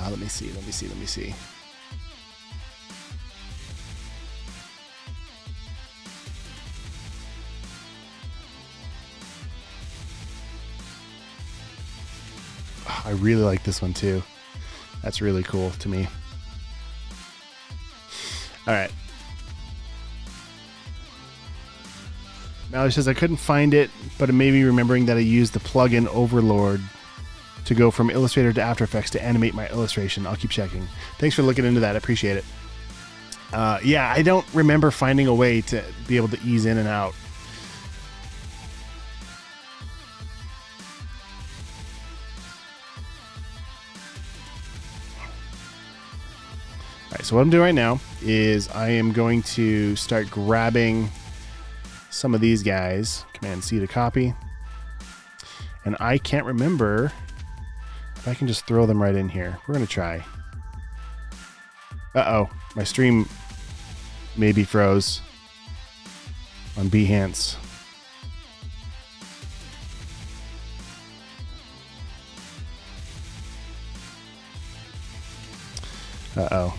Speaker 2: Let me see. I really like this one too. That's really cool to me. All right. Mallory says I couldn't find it, but it made me remembering that I used the plugin Overlord to go from Illustrator to After Effects to animate my illustration. I'll keep checking. Thanks for looking into that. I appreciate it. Yeah, I don't remember finding a way to be able to ease in and out. All right, so what I'm doing right now is I am going to start grabbing some of these guys. Command C to copy. And I can't remember if I can just throw them right in here. We're going to try. Uh-oh, my stream maybe froze on Behance. Uh-oh.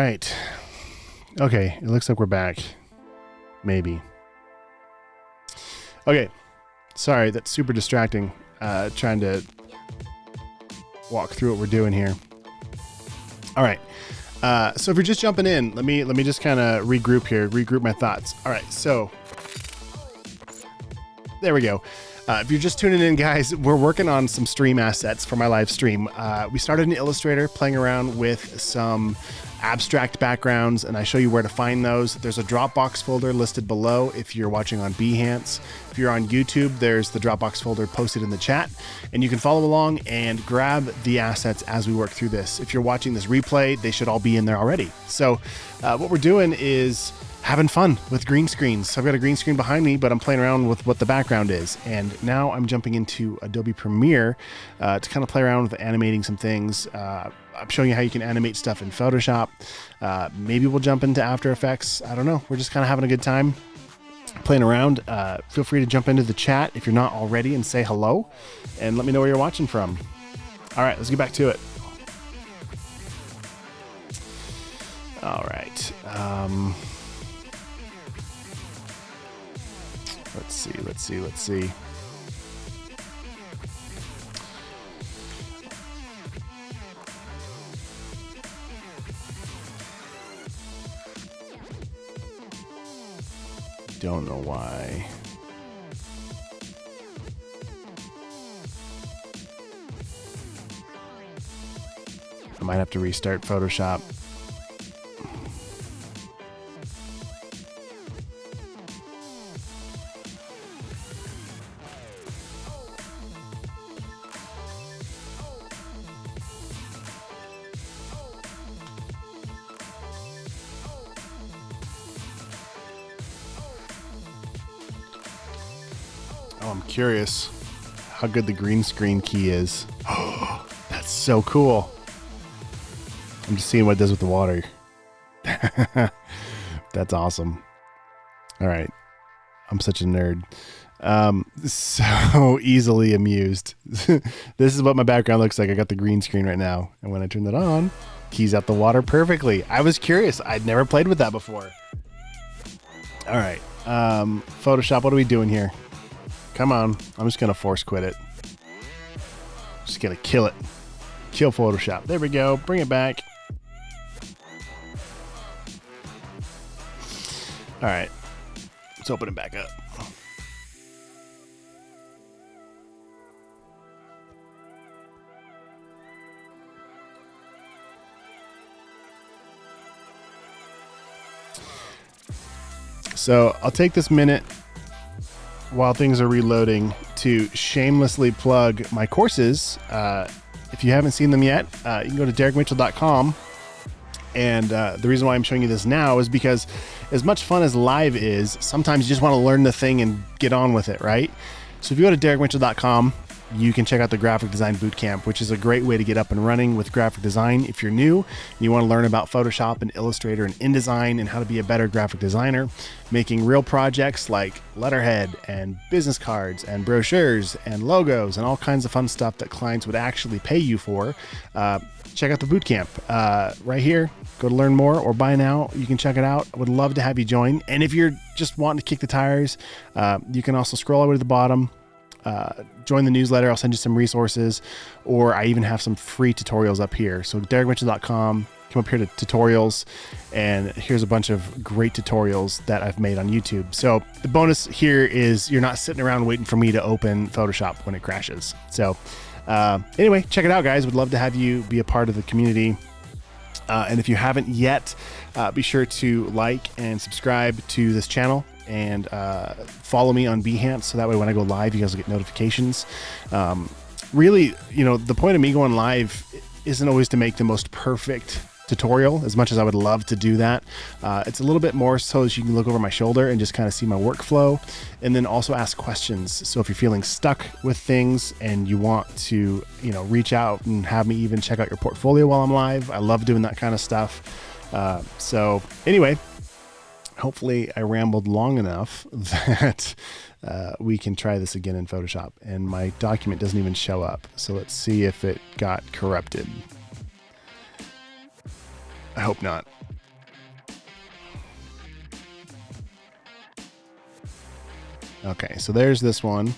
Speaker 2: right. Okay, it looks like we're back. Maybe. Okay. Sorry, that's super distracting. Trying to walk through what we're doing here. All right. So if you're just jumping in, let me just kind of regroup my thoughts. All right. So there we go. If you're just tuning in, guys, we're working on some stream assets for my live stream. We started in Illustrator, playing around with some abstract backgrounds, and I show you where to find those. There's a Dropbox folder listed below if you're watching on Behance. If you're on YouTube, there's the Dropbox folder posted in the chat, and you can follow along and grab the assets as we work through this. If you're watching this replay, they should all be in there already. So what we're doing is having fun with green screens. So I've got a green screen behind me, but I'm playing around with what the background is. And now I'm jumping into Adobe Premiere to kind of play around with animating some things. I'm showing you how you can animate stuff in Photoshop. Maybe we'll jump into After Effects. I don't know. We're just kind of having a good time playing around. Feel free to jump into the chat if you're not already and say hello and let me know where you're watching from. All right, let's get back to it. All right. Let's see. Don't know why. I might have to restart Photoshop. Oh, I'm curious how good the green screen key is. Oh, that's so cool. I'm just seeing what it does with the water. That's awesome. All right. I'm such a nerd. So easily amused. This is what my background looks like. I got the green screen right now. And when I turn that on, keys out the water perfectly. I was curious. I'd never played with that before. All right. Photoshop, what are we doing here? Come on. I'm just going to force quit it. Just going to kill it. Kill Photoshop. There we go. Bring it back. All right. Let's open it back up. So I'll take this minute while things are reloading to shamelessly plug my courses. If you haven't seen them yet, you can go to derrickmitchell.com. And the reason why I'm showing you this now is because as much fun as live is, sometimes you just want to learn the thing and get on with it, right? So if you go to derrickmitchell.com, you can check out the Graphic Design Bootcamp, which is a great way to get up and running with graphic design. If you're new and you want to learn about Photoshop and Illustrator and InDesign and how to be a better graphic designer, making real projects like letterhead and business cards and brochures and logos and all kinds of fun stuff that clients would actually pay you for, check out the Bootcamp right here. Go to learn more or buy now. You can check it out. I would love to have you join. And if you're just wanting to kick the tires, you can also scroll all the way to the bottom. Join the newsletter. I'll send you some resources, or I even have some free tutorials up here. So derrickmitchell.com, come up here to tutorials, and here's a bunch of great tutorials that I've made on YouTube. So the bonus here is you're not sitting around waiting for me to open Photoshop when it crashes. So anyway, check it out, guys. Would love to have you be a part of the community. And if you haven't yet, be sure to like and subscribe to this channel. And follow me on Behance, so that way when I go live, you guys will get notifications. Really, the point of me going live isn't always to make the most perfect tutorial, as much as I would love to do that. It's a little bit more so that you can look over my shoulder and just kind of see my workflow, and then also ask questions. So if you're feeling stuck with things and you want to, reach out and have me even check out your portfolio while I'm live, I love doing that kind of stuff. So anyway, hopefully I rambled long enough that we can try this again in Photoshop. And my document doesn't even show up. So let's see if it got corrupted. I hope not. Okay, so there's this one.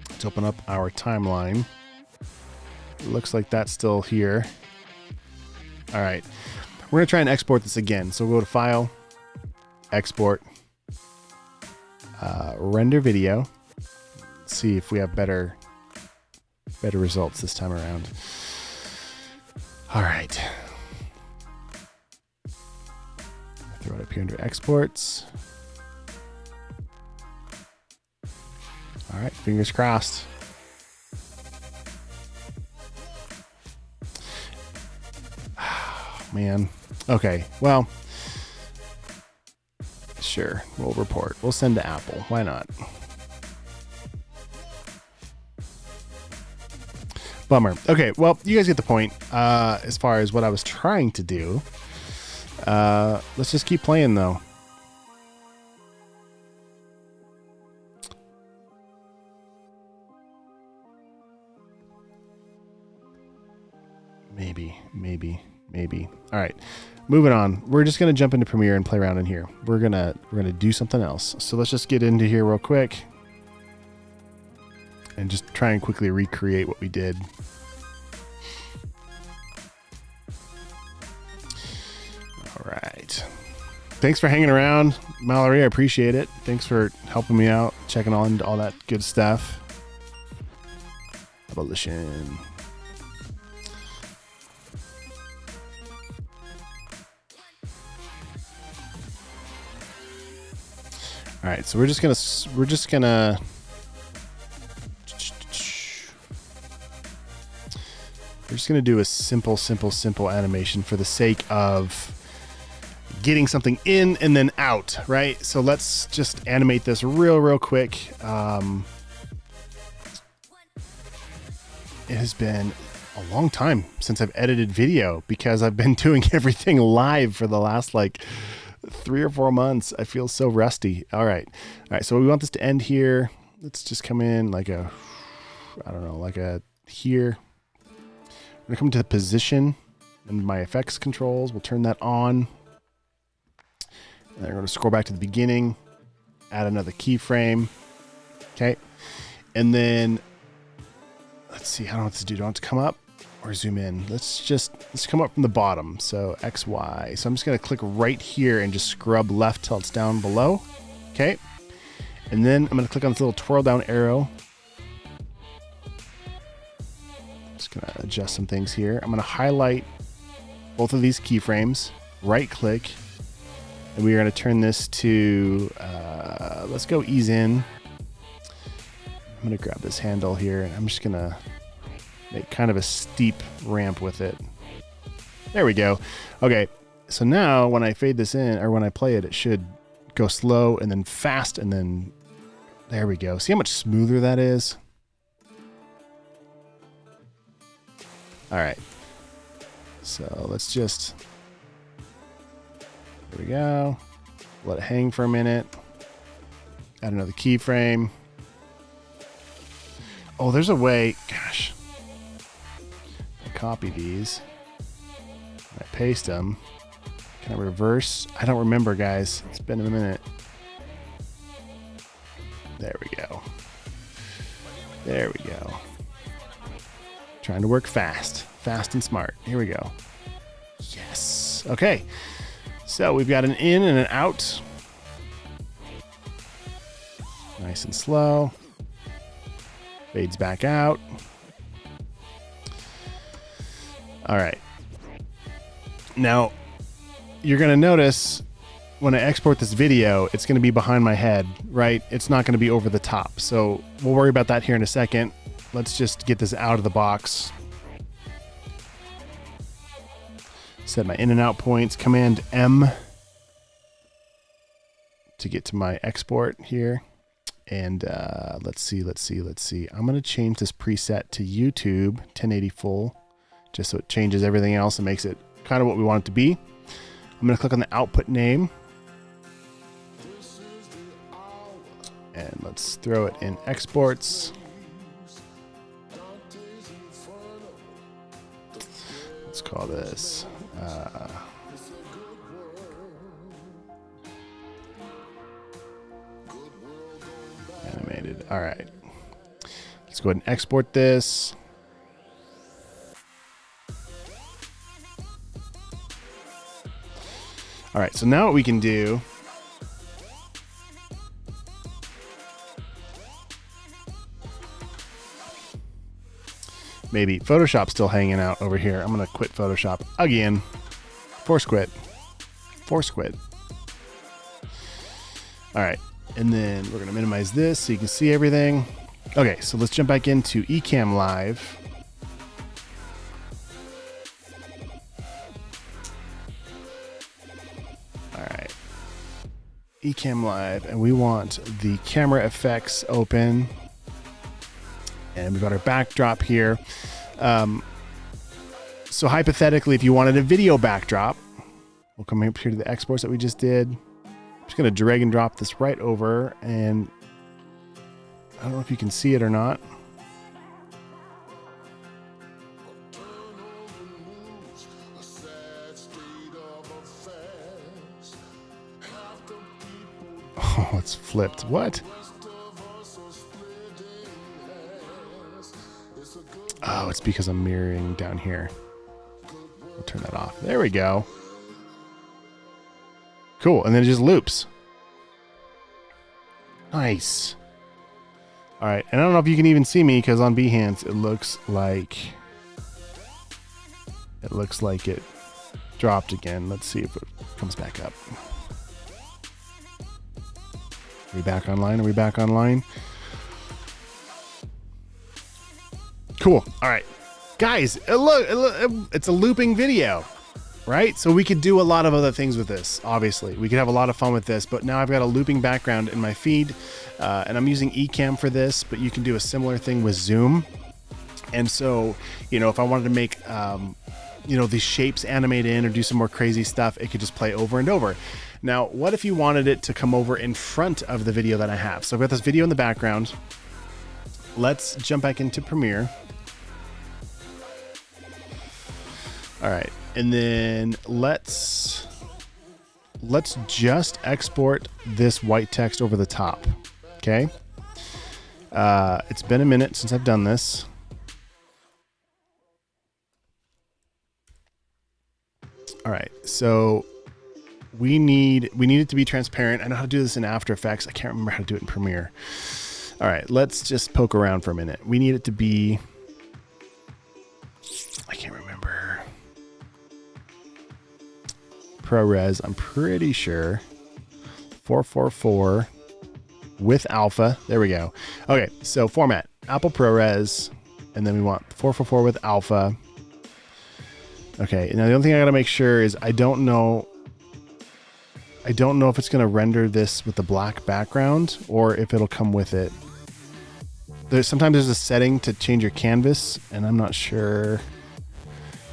Speaker 2: Let's open up our timeline. It looks like that's still here. All right. We're going to try and export this again. So we'll go to File, Export, Render Video. Let's see if we have better results this time around. All right. Throw it up here under Exports. All right, fingers crossed. Man. Okay, well, sure, we'll report. We'll send to Apple. Why not? Bummer. Okay, well, you guys get the point as far as what I was trying to do. Let's just keep playing, though. Maybe. All right, moving on. We're just gonna jump into Premiere and play around in here. We're gonna do something else. So let's just get into here real quick and just try and quickly recreate what we did. All right. Thanks for hanging around, Mallory. I appreciate it. Thanks for helping me out, checking on all that good stuff. Abolition. All right, so we're just gonna do a simple animation for the sake of getting something in and then out, right? So let's just animate this real quick. It has been a long time since I've edited video because I've been doing everything live for the last like 3 or 4 months. I feel so rusty. All right. So we want this to end here. Let's just come in like a, I don't know, like a here. I'm going to come to the position and my effects controls. We'll turn that on. And then we're going to scroll back to the beginning, add another keyframe. Okay. And then let's see. I don't know what to do. Do I want to come up or zoom in? Let's come up from the bottom. So X, Y. So I'm just going to click right here and just scrub left till it's down below. Okay. And then I'm going to click on this little twirl down arrow. Just going to adjust some things here. I'm going to highlight both of these keyframes, right click, and we are going to turn this to, let's go ease in. I'm going to grab this handle here and I'm just going to make kind of a steep ramp with it. There we go. Okay, so now when I fade this in, or when I play it, it should go slow and then fast and then there we go. See how much smoother that is? All right. So let's just, there we go. Let it hang for a minute. Add another keyframe. Oh, there's a way, gosh. Copy these. I paste them. Can I reverse? I don't remember, guys. It's been a minute. There we go. There we go. Trying to work fast and smart. Here we go. Yes. Okay. So we've got an in and an out. Nice and slow. Fades back out. All right. Now, you're going to notice when I export this video, it's going to be behind my head, right? It's not going to be over the top. So we'll worry about that here in a second. Let's just get this out of the box. Set my in and out points. Command M to get to my export here. And let's see. I'm going to change this preset to YouTube 1080 full. Just so it changes everything else and makes it kind of what we want it to be. I'm going to click on the output name. And let's throw it in exports. Let's call this animated. All right. Let's go ahead and export this. All right, so now what we can do maybe Photoshop's still hanging out over here. I'm going to quit Photoshop again. Force quit. All right, and then we're going to minimize this so you can see everything. Okay, so let's jump back into Ecamm Live. All right, Ecamm Live, and we want the camera effects open. And we've got our backdrop here. So hypothetically, if you wanted a video backdrop, we'll come up here to the exports that we just did. I'm just going to drag and drop this right over, and I don't know if you can see it or not. Oh, it's flipped. What? Oh, it's because I'm mirroring down here. I'll turn that off. There we go. Cool. And then it just loops. Nice. All right. And I don't know if you can even see me because on Behance it looks like it dropped again. Let's see if it comes back up. Are we back online? Cool. All right, guys, look, it's a looping video, right? So we could do a lot of other things with this. Obviously, we could have a lot of fun with this, but now I've got a looping background in my feed, and I'm using Ecamm for this, but you can do a similar thing with Zoom. And so, if I wanted to make, these shapes animate in or do some more crazy stuff, it could just play over and over. Now, what if you wanted it to come over in front of the video that I have? So I've got this video in the background. Let's jump back into Premiere. All right, and then let's just export this white text over the top. Okay. It's been a minute since I've done this. All right, so we need it to be transparent. I know how to do this in After Effects. I can't remember how to do it in Premiere. All right, let's just poke around for a minute. We need it to be, I can't remember. ProRes, I'm pretty sure. 444 with alpha. There we go. Okay, so format, Apple ProRes, and then we want 444 with alpha. Okay, now the only thing I gotta make sure is I don't know if it's gonna render this with the black background or if it'll come with it. Sometimes there's a setting to change your canvas, and I'm not sure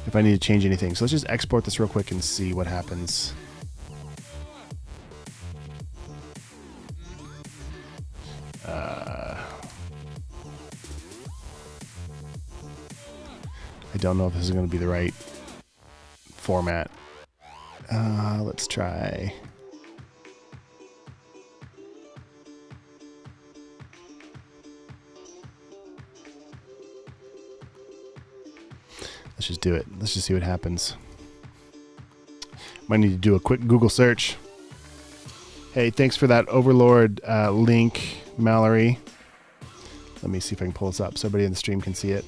Speaker 2: if I need to change anything. So let's just export this real quick and see what happens. I don't know if this is going to be the right format. Let's try. Let's just do it. Let's just see what happens. Might need to do a quick Google search. Hey, thanks for that Overlord link, Mallory. Let me see if I can pull this up so everybody in the stream can see it.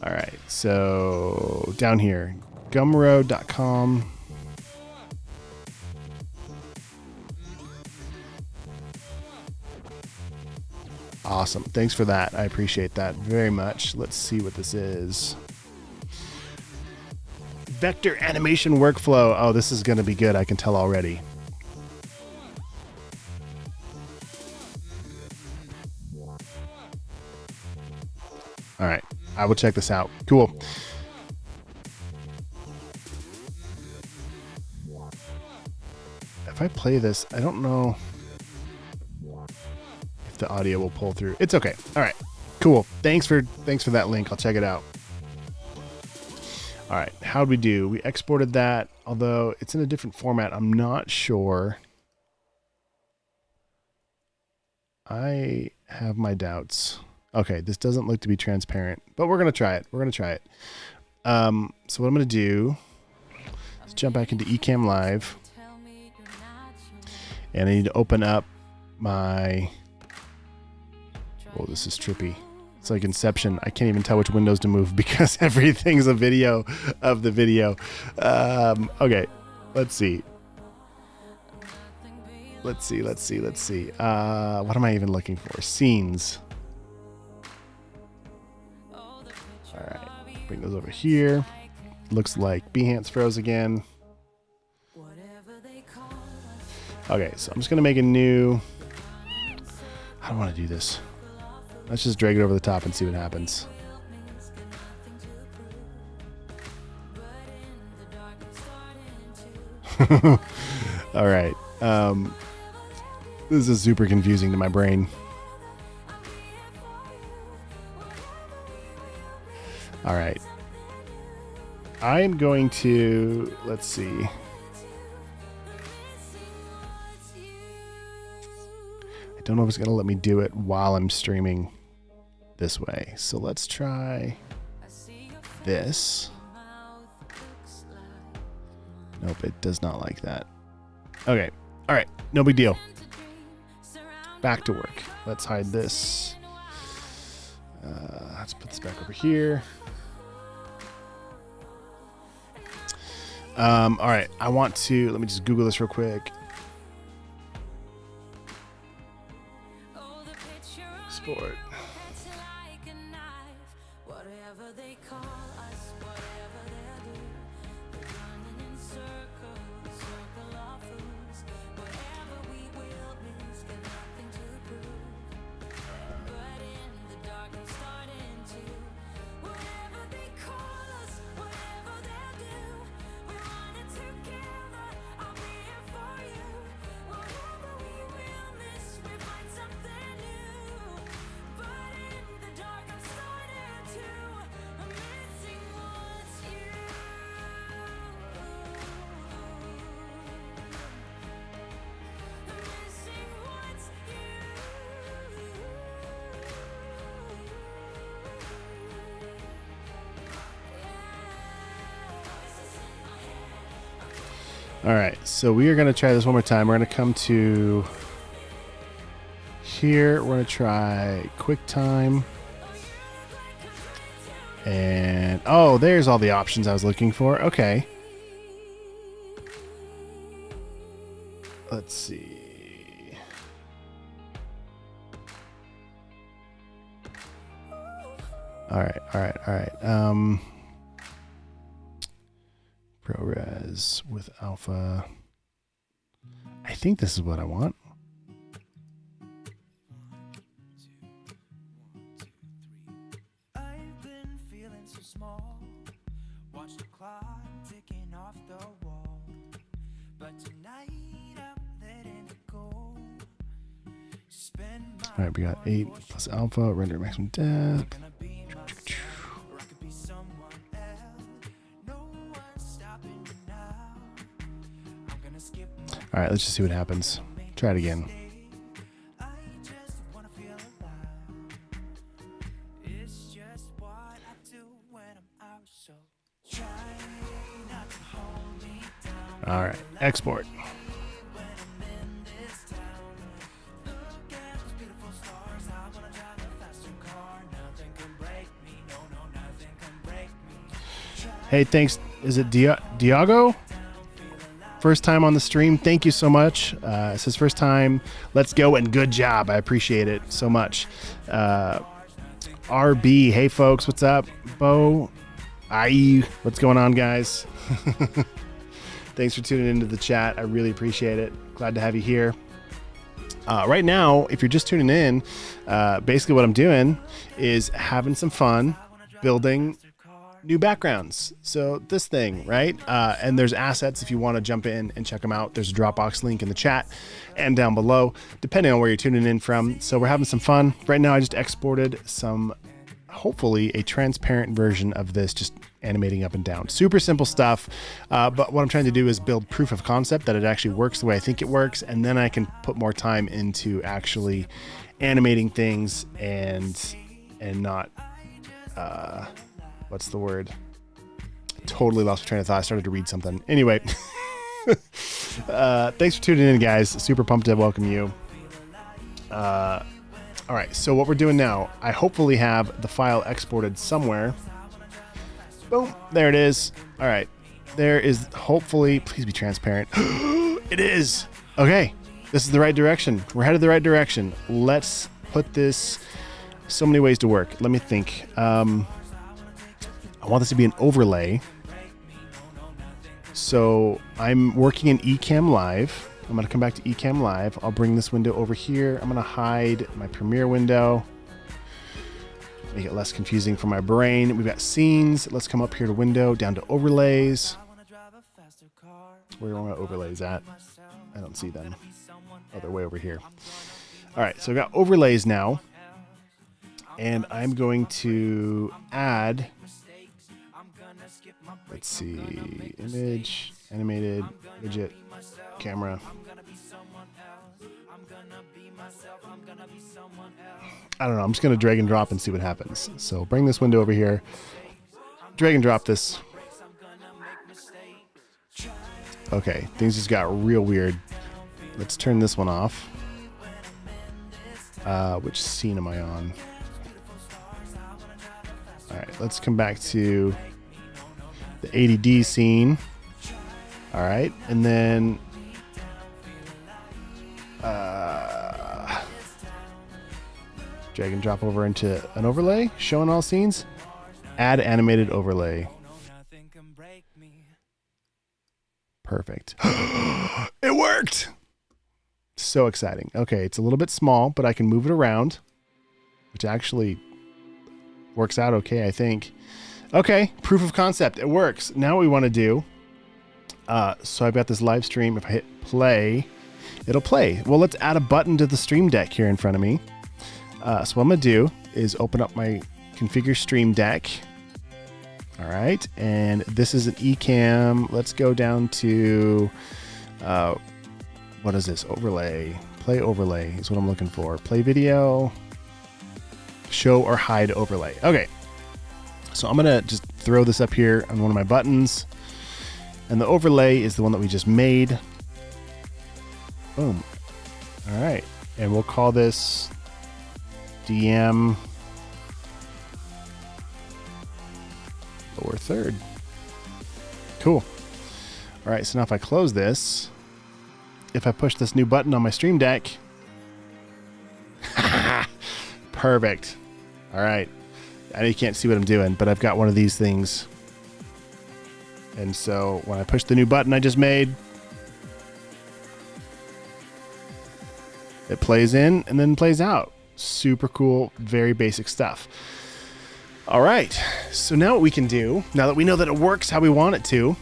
Speaker 2: All right, so down here, gumroad.com. Awesome. Thanks for that. I appreciate that very much. Let's see what this is. Vector animation workflow. Oh, this is going to be good. I can tell already. All right. I will check this out. Cool. If I play this, I don't know if the audio will pull through. It's okay. All right. Cool. Thanks for that link. I'll check it out. All right, how'd we do? We exported that, although it's in a different format. I'm not sure. I have my doubts. Okay, this doesn't look to be transparent, but we're going to try it. We're going to try it. So what I'm going to do is jump back into Ecamm Live. And I need to open up my... Oh, this is trippy. It's like Inception. I can't even tell which windows to move because everything's a video of the video. Okay, let's see. Let's see. What am I even looking for? Scenes. All right, bring those over here. Looks like Behance froze again. Okay, so I'm just gonna make a new... I don't want to do this. Let's just drag it over the top and see what happens. All right. This is super confusing to my brain. All right. I am going to... Let's see. I don't know if it's going to let me do it while I'm streaming this way. So let's try this. Nope, it does not like that. Okay. All right. No big deal. Back to work. Let's hide this. Let's put this back over here. All right. I want to... Let me just Google this real quick. Export. All right, so we are going to try this one more time. We're going to come to here. We're going to try QuickTime. And, oh, there's all the options I was looking for. Okay. Let's see. All right. ProRes with alpha. I think this is what I want.
Speaker 3: I've been feeling so small. Watch the clock ticking off the wall. But tonight I'm letting it go.
Speaker 2: All right, we got 8 plus alpha, render maximum depth. All right, let's just see what happens. Try it again. All right, export. Hey, thanks. Is it Diago? First time on the stream. Thank you so much. It says first time. Let's go and good job. I appreciate it so much. RB. Hey, folks. What's up? Bo. IE. What's going on, guys? Thanks for tuning into the chat. I really appreciate it. Glad to have you here. Right now, if you're just tuning in, basically what I'm doing is having some fun building new backgrounds. So this thing, right? And there's assets if you want to jump in and check them out. There's a Dropbox link in the chat and down below, depending on where you're tuning in from. So we're having some fun. Right now, I just exported some hopefully a transparent version of this, just animating up and down. Super simple stuff. But what I'm trying to do is build proof of concept that it actually works the way I think it works. And then I can put more time into actually animating things and not, what's the word? Totally lost my train of thought. I started to read something. Anyway, thanks for tuning in, guys. Super pumped to welcome you. All right, so what we're doing now, I hopefully have the file exported somewhere. Boom, there it is. All right, there is hopefully, please be transparent. It is. Okay, this is the right direction. We're headed the right direction. Let's put this, so many ways to work. Let me think. I want this to be an overlay. So I'm working in Ecamm Live. I'm going to come back to Ecamm Live. I'll bring this window over here. I'm going to hide my Premiere window. Make it less confusing for my brain. We've got scenes. Let's come up here to window, down to overlays. Where are my overlays at? I don't see them. Oh, they're way over here. All right, so I've got overlays now. And I'm going to add, let's see, image, animated, widget, camera. I don't know. I'm just going to drag and drop and see what happens. So bring this window over here, drag and drop this. Okay, things just got real weird. Let's turn this one off. Which scene am I on? All right, let's come back to the ADD scene. All right, and then drag and drop over into an overlay, showing all scenes. Add animated overlay. Perfect. It worked! So exciting. Okay, it's a little bit small, but I can move it around, which actually works out okay, I think. Okay, proof of concept. It works. Now what we want to do, so I've got this live stream. If I hit play, it'll play. Well, let's add a button to the stream deck here in front of me. So what I'm going to do is open up my configure stream deck. All right, and this is an Ecamm. Let's go down to, what is this? Overlay. Play overlay is what I'm looking for. Play video. Show or hide overlay. Okay, so I'm going to just throw this up here on one of my buttons. And the overlay is the one that we just made. Boom. All right, and we'll call this DM lower third. Cool. All right, so now if I close this, if I push this new button on my stream deck, perfect. All right, I know you can't see what I'm doing, but I've got one of these things. And so when I push the new button I just made, it plays in and then plays out. Super cool, very basic stuff. All right, so now what we can do, now that we know that it works how we want it to,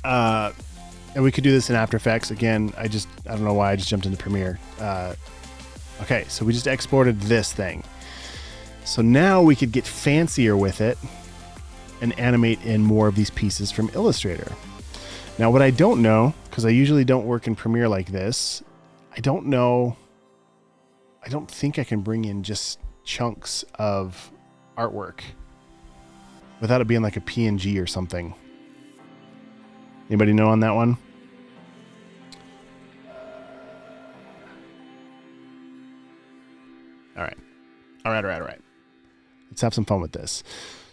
Speaker 2: and we could do this in After Effects. Again, I don't know why I just jumped into Premiere. Okay, so we just exported this thing. So now we could get fancier with it and animate in more of these pieces from Illustrator. Now, what I don't know, because I usually don't work in Premiere like this, I don't think I can bring in just chunks of artwork without it being like a PNG or something. Anybody know on that one? All right. Let's have some fun with this.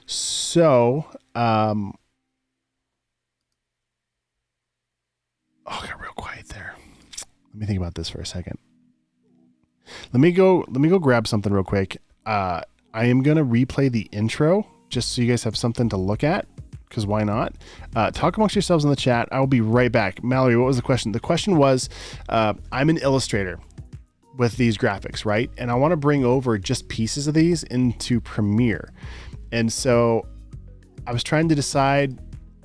Speaker 2: So, oh, it got real quiet there. Let me think about this for a second. Let me go grab something real quick. I am going to replay the intro just so you guys have something to look at, because why not? Talk amongst yourselves in the chat. I will be right back. Mallory, what was the question? The question was, I'm an illustrator with these graphics, right? And I want to bring over just pieces of these into Premiere. And so I was trying to decide,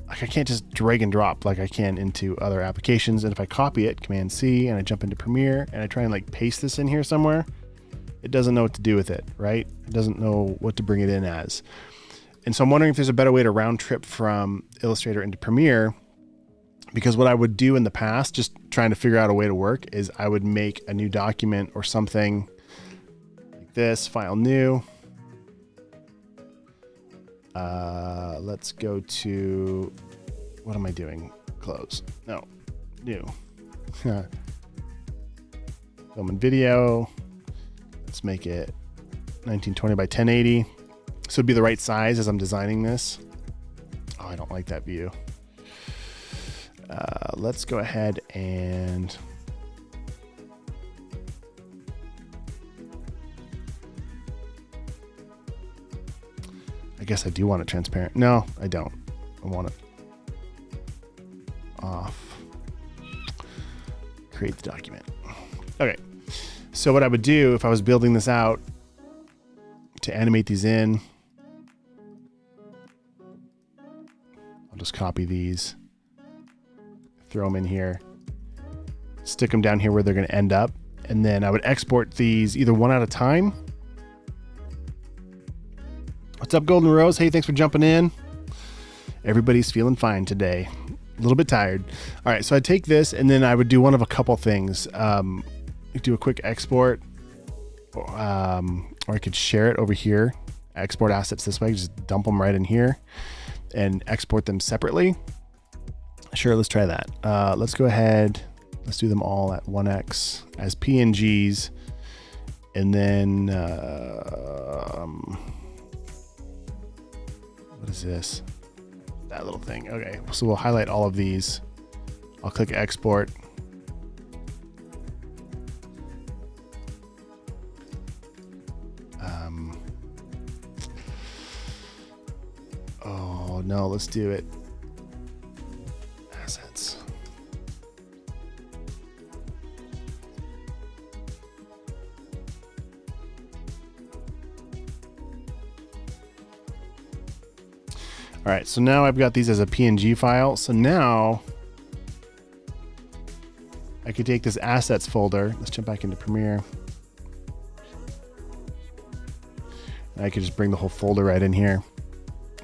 Speaker 2: like, I can't just drag and drop like I can into other applications. And if I copy it, Command C, and I jump into Premiere and I try and like paste this in here somewhere, it doesn't know what to do with it, right? It doesn't know what to bring it in as. And so I'm wondering if there's a better way to round trip from Illustrator into Premiere, because what I would do in the past, just trying to figure out a way to work, is I would make a new document or something like this, file new. Let's go to, what am I doing? Close. No, new. Film and video. Let's make it 1920 by 1080. So it'd be the right size as I'm designing this. Oh, I don't like that view. Let's go ahead and I guess I do want it transparent. No, I don't. I want it off. Create the document. Okay. So what I would do if I was building this out to animate these in, I'll just copy these, throw them in here, stick them down here where they're going to end up. And then I would export these either one at a time. What's up, Golden Rose? Hey, thanks for jumping in. Everybody's feeling fine today. A little bit tired. All right, so I take this and then I would do one of a couple things. Do a quick export, or I could share it over here. Export assets this way, just dump them right in here and export them separately. Sure, let's try that. Let's go ahead. Let's do them all at 1x as PNGs. And then, what is this? That little thing. Okay, so we'll highlight all of these. I'll click export. Oh no, let's do it. Assets. All right, so now I've got these as a PNG file. So now I could take this assets folder. Let's jump back into Premiere. And I could just bring the whole folder right in here.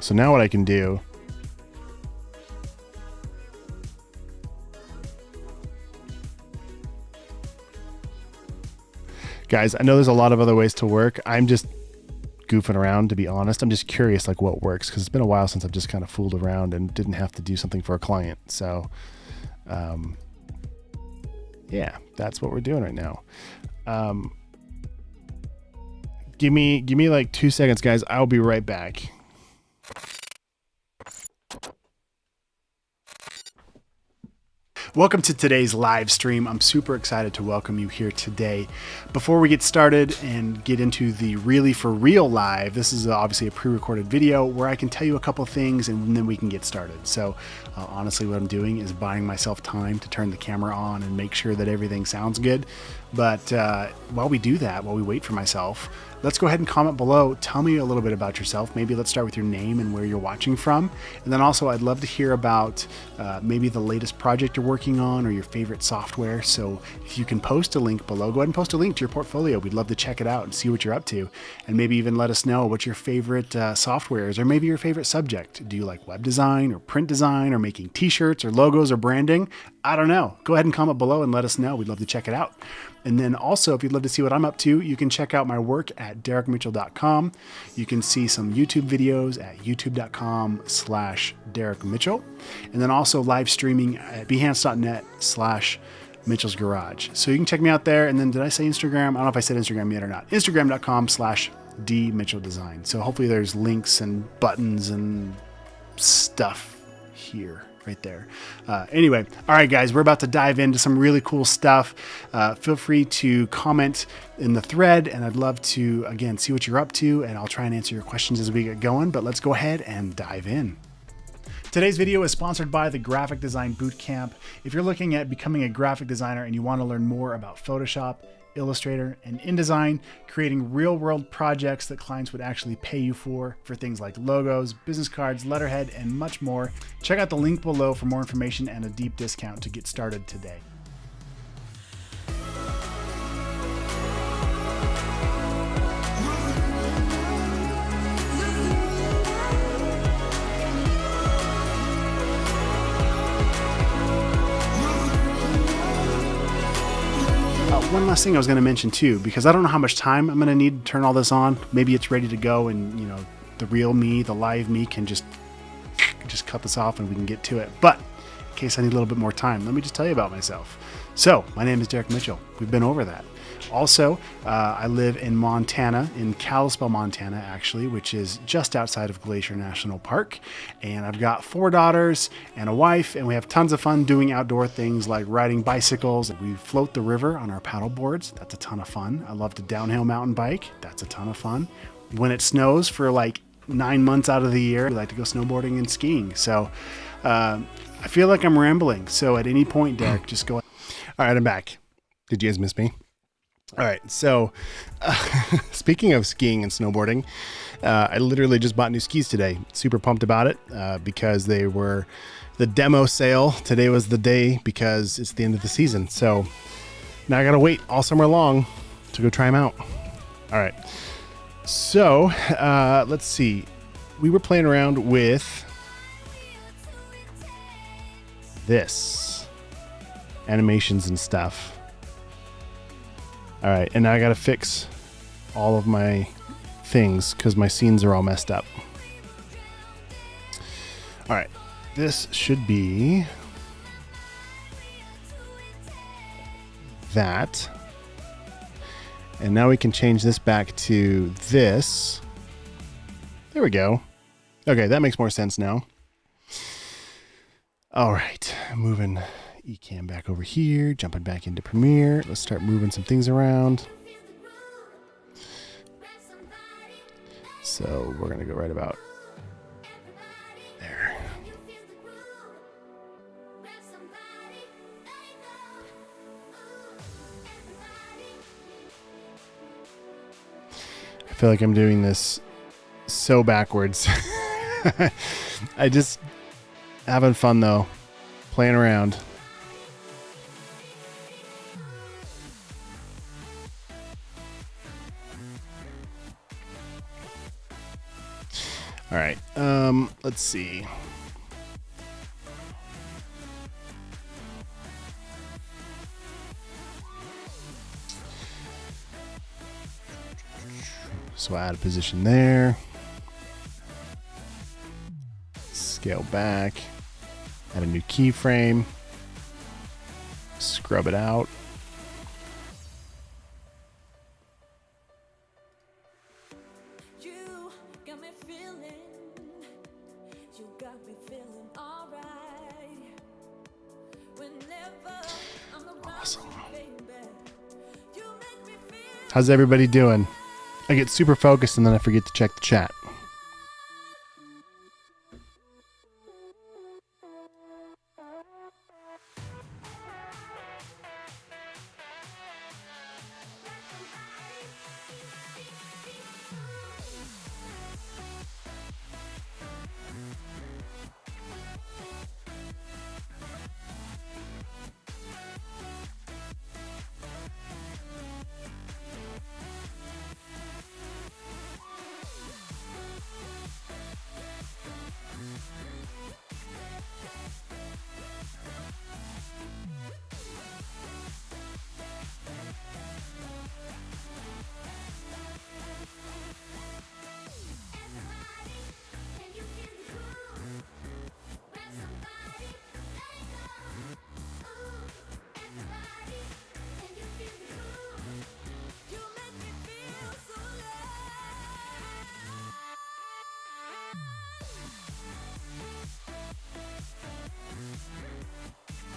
Speaker 2: So now what I can do guys, I know there's a lot of other ways to work. I'm just goofing around, to be honest. I'm just curious like what works, because it's been a while since I've just kind of fooled around and didn't have to do something for a client. So yeah, that's what we're doing right now. Give me like 2 seconds, guys. I'll be right back.
Speaker 1: Welcome to today's live stream. I'm super excited to welcome you here today. Before we get started and get into the really for real live, this is obviously a pre-recorded video where I can tell you a couple things and then we can get started. So honestly, what I'm doing is buying myself time to turn the camera on and make sure that everything sounds good. But while we do that, while we wait for myself, let's go ahead and comment below. Tell me a little bit about yourself. Maybe let's start with your name and where you're watching from. And then also I'd love to hear about maybe the latest project you're working on or your favorite software. So if you can post a link below, go ahead and post a link to your portfolio. We'd love to check it out and see what you're up to. And maybe even let us know what your favorite software is, or maybe your favorite subject. Do you like web design or print design or making t-shirts or logos or branding? I don't know. Go ahead and comment below and let us know. We'd love to check it out. And then also, if you'd love to see what I'm up to, you can check out my work at derrickmitchell.com. You can see some YouTube videos at youtube.com/derrickmitchell. And then also live streaming at behance.net/Mitchell's Garage. So you can check me out there. And then did I say Instagram? I don't know if I said Instagram yet or not. Instagram.com/dmitchelldesign. So hopefully there's links and buttons and stuff here. Right there. Anyway, all right, guys, we're about to dive into some really cool stuff. Feel free to comment in the thread, and I'd love to, again, see what you're up to, and I'll try and answer your questions as we get going, but let's go ahead and dive in. Today's video is sponsored by the Graphic Design Bootcamp. If you're looking at becoming a graphic designer and you want to learn more about Photoshop, Illustrator, and InDesign, creating real-world projects that clients would actually pay you for things like logos, business cards, letterhead, and much more. Check out the link below for more information and a deep discount to get started today. one last thing I was going to mention too, because I don't know how much time I'm going to need to turn all this on. Maybe it's ready to go and, you know, the real me, the live me can just cut this off and we can get to it. But in case I need a little bit more time, let me just tell you about myself. So my name is Derrick Mitchell. We've been over that. Also, I live in Montana, in Kalispell, Montana, actually, which is just outside of Glacier National Park. And I've got 4 daughters and a wife, and we have tons of fun doing outdoor things like riding bicycles. We float the river on our paddle boards. That's a ton of fun. I love to downhill mountain bike. That's a ton of fun. When it snows for like 9 months out of the year, we like to go snowboarding and skiing. So I feel like I'm rambling. So at any point, Derrick, just go.
Speaker 2: All right, I'm back. Did you guys miss me? All right, so speaking of skiing and snowboarding, I literally just bought new skis today. Super pumped about it because they were the demo sale. Today was the day because it's the end of the season. So now I got to wait all summer long to go try them out. All right, so let's see. We were playing around with this animations and stuff. All right, and now I got to fix all of my things because my scenes are all messed up. All right, this should be that. And now we can change this back to this. There we go. Okay, that makes more sense now. All right, moving Ecamm back over here, jumping back into Premiere. Let's start moving some things around. So we're going to go right about there. I feel like I'm doing this so backwards. I just having fun though, playing around. All right, let's see. So add a position there. Scale back. Add a new keyframe. Scrub it out. Awesome. How's everybody doing? I get super focused and then I forget to check the chat.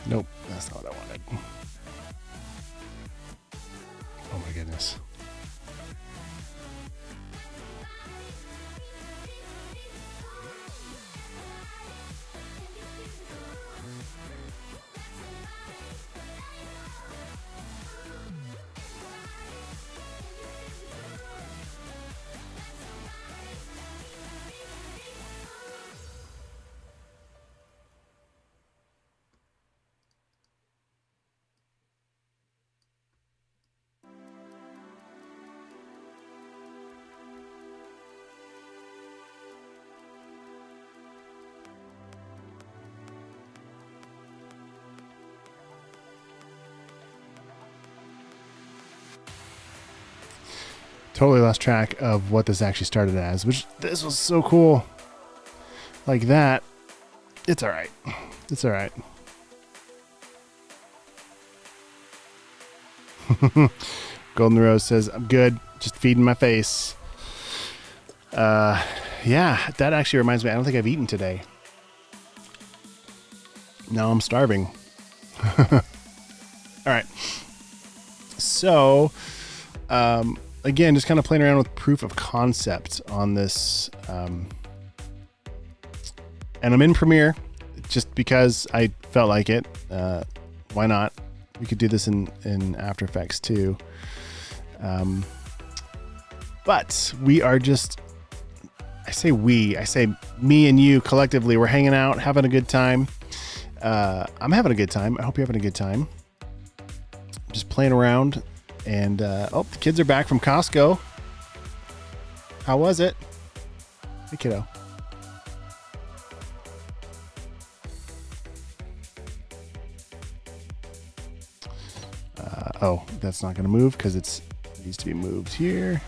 Speaker 2: Nope, that's not what I wanted. Oh my goodness. Totally lost track of what this actually started as, which this was so cool. Like that. It's all right. It's all right. Golden Rose says, I'm good. Just feeding my face. Yeah, that actually reminds me. I don't think I've eaten today. Now I'm starving. All right. So, again, just kind of playing around with proof of concept on this. And I'm in Premiere just because I felt like it. Why not? We could do this in After Effects too. But we are just, I say me and you collectively, we're hanging out, having a good time. I'm having a good time. I hope you're having a good time. Just playing around. And, the kids are back from Costco. How was it? Hey, kiddo. That's not going to move because it needs to be moved here.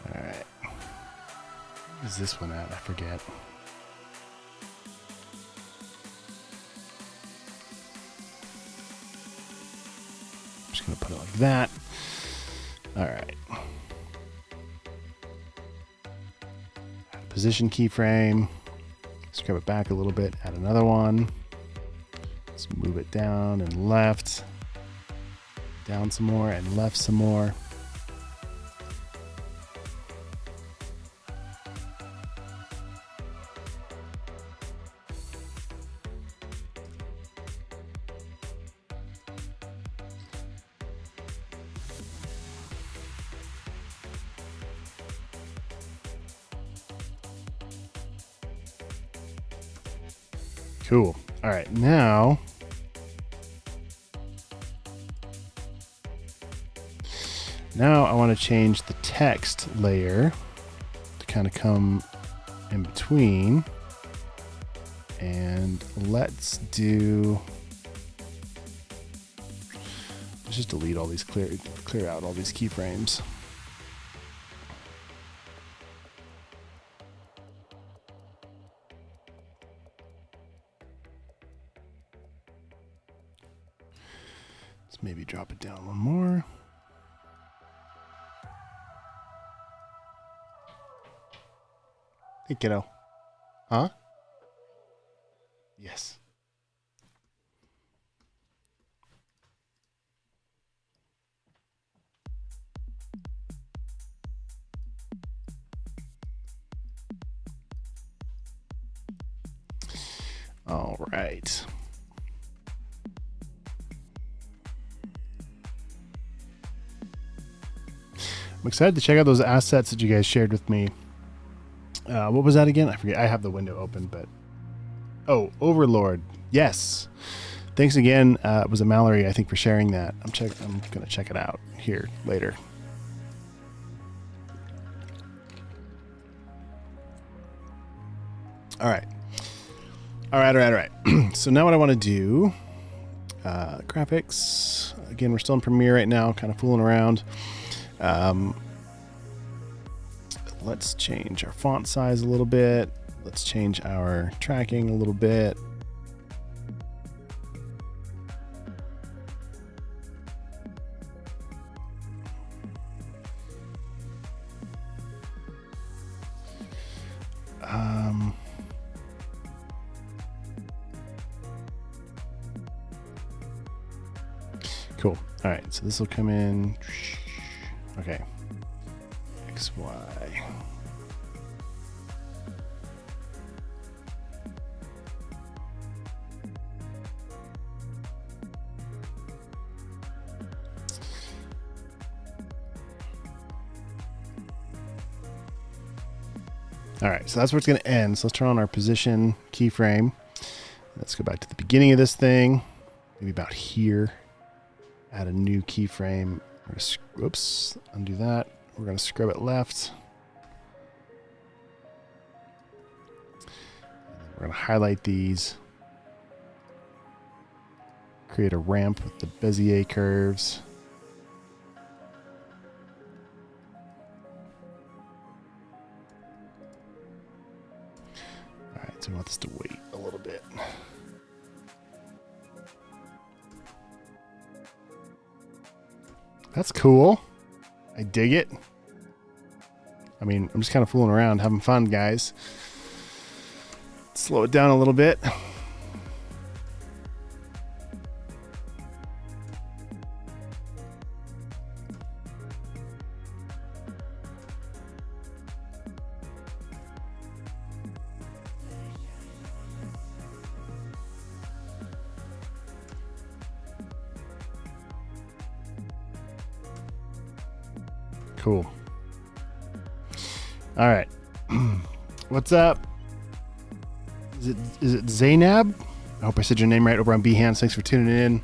Speaker 2: All right. Where's this one at? I forget. I'm just going to put it like that. All right. Position keyframe. Scrub it back a little bit. Add another one. Let's move it down and left. Down some more and left some more. Cool. All right, now I want to change the text layer to kind of come in between. And let's just delete all these, clear out all these keyframes. Maybe drop it down one more. Hey, kiddo. Huh? Yes. All right. I'm excited to check out those assets that you guys shared with me. What was that again? I forget. I have the window open, but Overlord. Yes. Thanks again. Was it Mallory? I think for sharing that. I'm gonna check it out here later. All right. So now what I want to do, graphics. Again, we're still in Premiere right now, kind of fooling around. Let's change our font size a little bit. Let's change our tracking a little bit. Cool. All right, so this will come in. Okay. XY. All right, so that's where it's going to end. So let's turn on our position keyframe. Let's go back to the beginning of this thing, maybe about here. Add a new keyframe. Whoops, undo that. We're going to scrub it left. We're going to highlight these. Create a ramp with the Bezier curves. All right, so we want this to wait a little bit. That's cool. I dig it. I mean, I'm just kind of fooling around, having fun, guys. Slow it down a little bit. Cool. All right. What's up? Is it Zainab? I hope I said your name right over on Behance. Thanks for tuning in.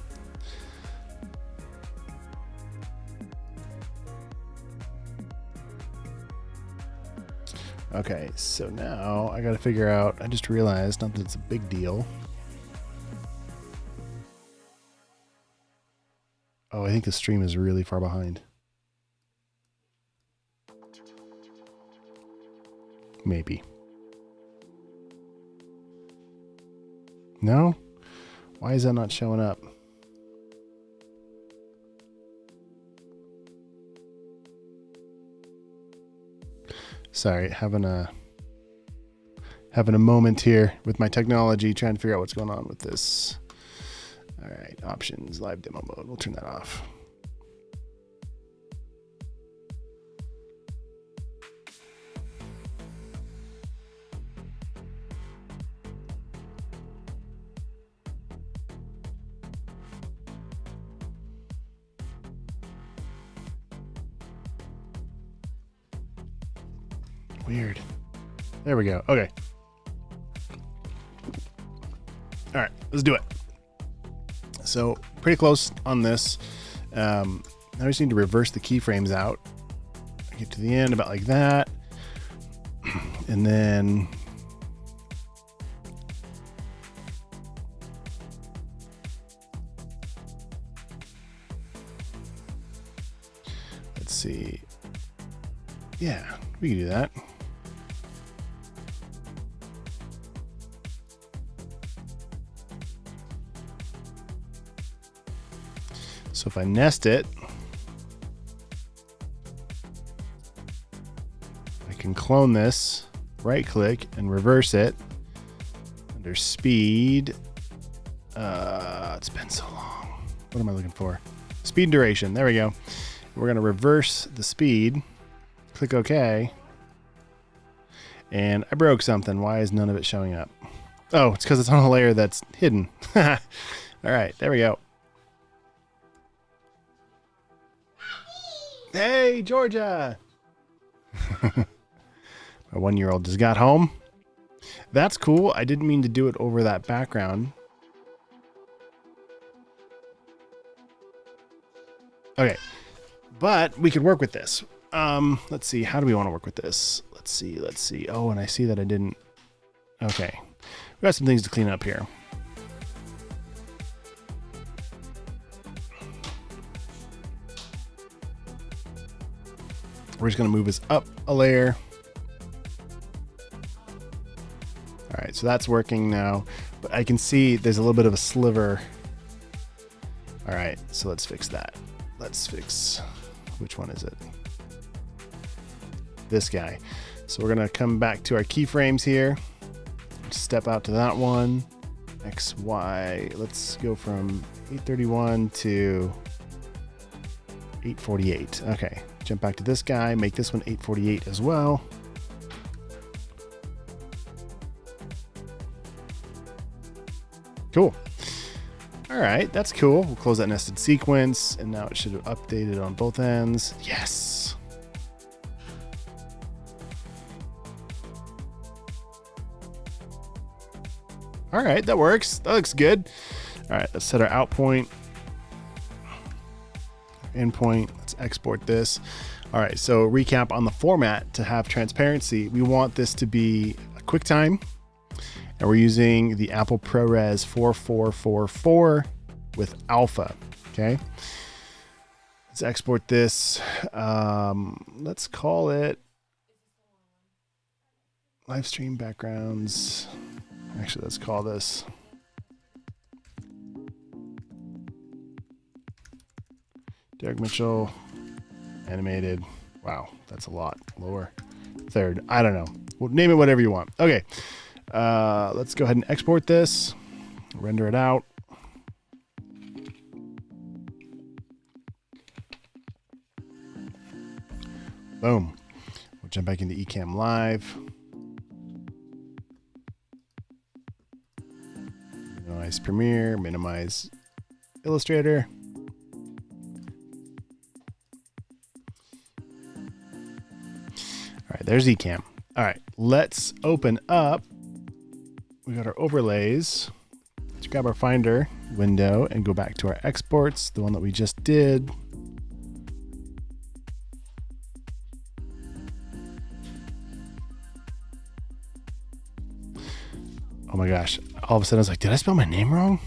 Speaker 2: Okay, so now I got to figure out. I just realized, not that it's a big deal. Oh, I think the stream is really far behind. Maybe. No? Why is that not showing up? Sorry, having a moment here with my technology, trying to figure out what's going on with this. All right, options, live demo mode. We'll turn that off. Weird. There we go. Okay. All right, let's do it. So pretty close on this. Now we just need to reverse the keyframes out. Get to the end about like that. And then let's see. Yeah, we can do that. So if I nest it, I can clone this, right click and reverse it under speed. It's been so long. What am I looking for? Speed duration. There we go. We're going to reverse the speed. Click OK. And I broke something. Why is none of it showing up? Oh, it's because it's on a layer that's hidden. All right, there we go. Hey, Georgia. My 1-year-old just got home. That's cool. I didn't mean to do it over that background. Okay, but we could work with this. Let's see. How do we want to work with this? Let's see. Oh, and I see that I didn't. Okay, we got some things to clean up here. We're just going to move this up a layer. All right, so that's working now, but I can see there's a little bit of a sliver. All right, so let's fix that. Let's fix, which one is it? This guy. So we're going to come back to our keyframes here. Step out to that one. X, Y. Let's go from 831 to 848. Okay. Jump back to this guy, make this one 848 as well. Cool. All right, that's cool. We'll close that nested sequence, and now it should have updated on both ends. Yes. All right, that works. That looks good. All right, let's set our out point, in point. Let's export this. All right, so recap on the format to have transparency. We want this to be a QuickTime, and we're using the Apple ProRes 4444 with alpha. Okay. Let's export this. Let's call it live stream backgrounds. Actually, let's call this Derrick Mitchell animated. Wow, that's a lot. Lower third. I don't know. Well, name it whatever you want. Okay. Let's go ahead and export this. Render it out. Boom. We'll jump back into Ecamm Live. Minimize Premiere, minimize Illustrator. All right, there's Ecamm. All right, let's open up. We got our overlays. Let's grab our Finder window and go back to our exports, the one that we just did. Oh my gosh. All of a sudden I was like, did I spell my name wrong?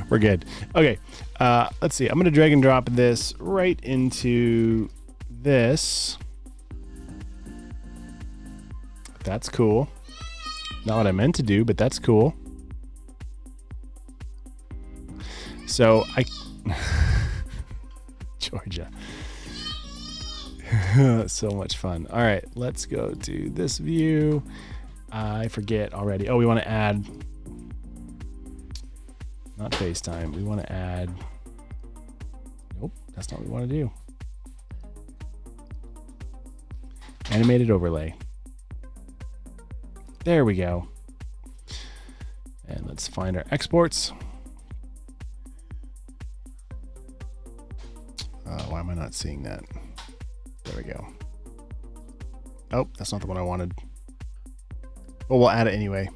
Speaker 2: We're good. Okay. Let's see. I'm going to drag and drop this right into this. That's cool. Not what I meant to do, but that's cool. So Georgia. So much fun. All right. Let's go to this view. I forget already. Oh, we want to add, not FaceTime. We want to add, nope, that's not what we want to do. Animated overlay. There we go. And let's find our exports. Why am I not seeing that? There we go. Oh, that's not the one I wanted. But we'll add it anyway.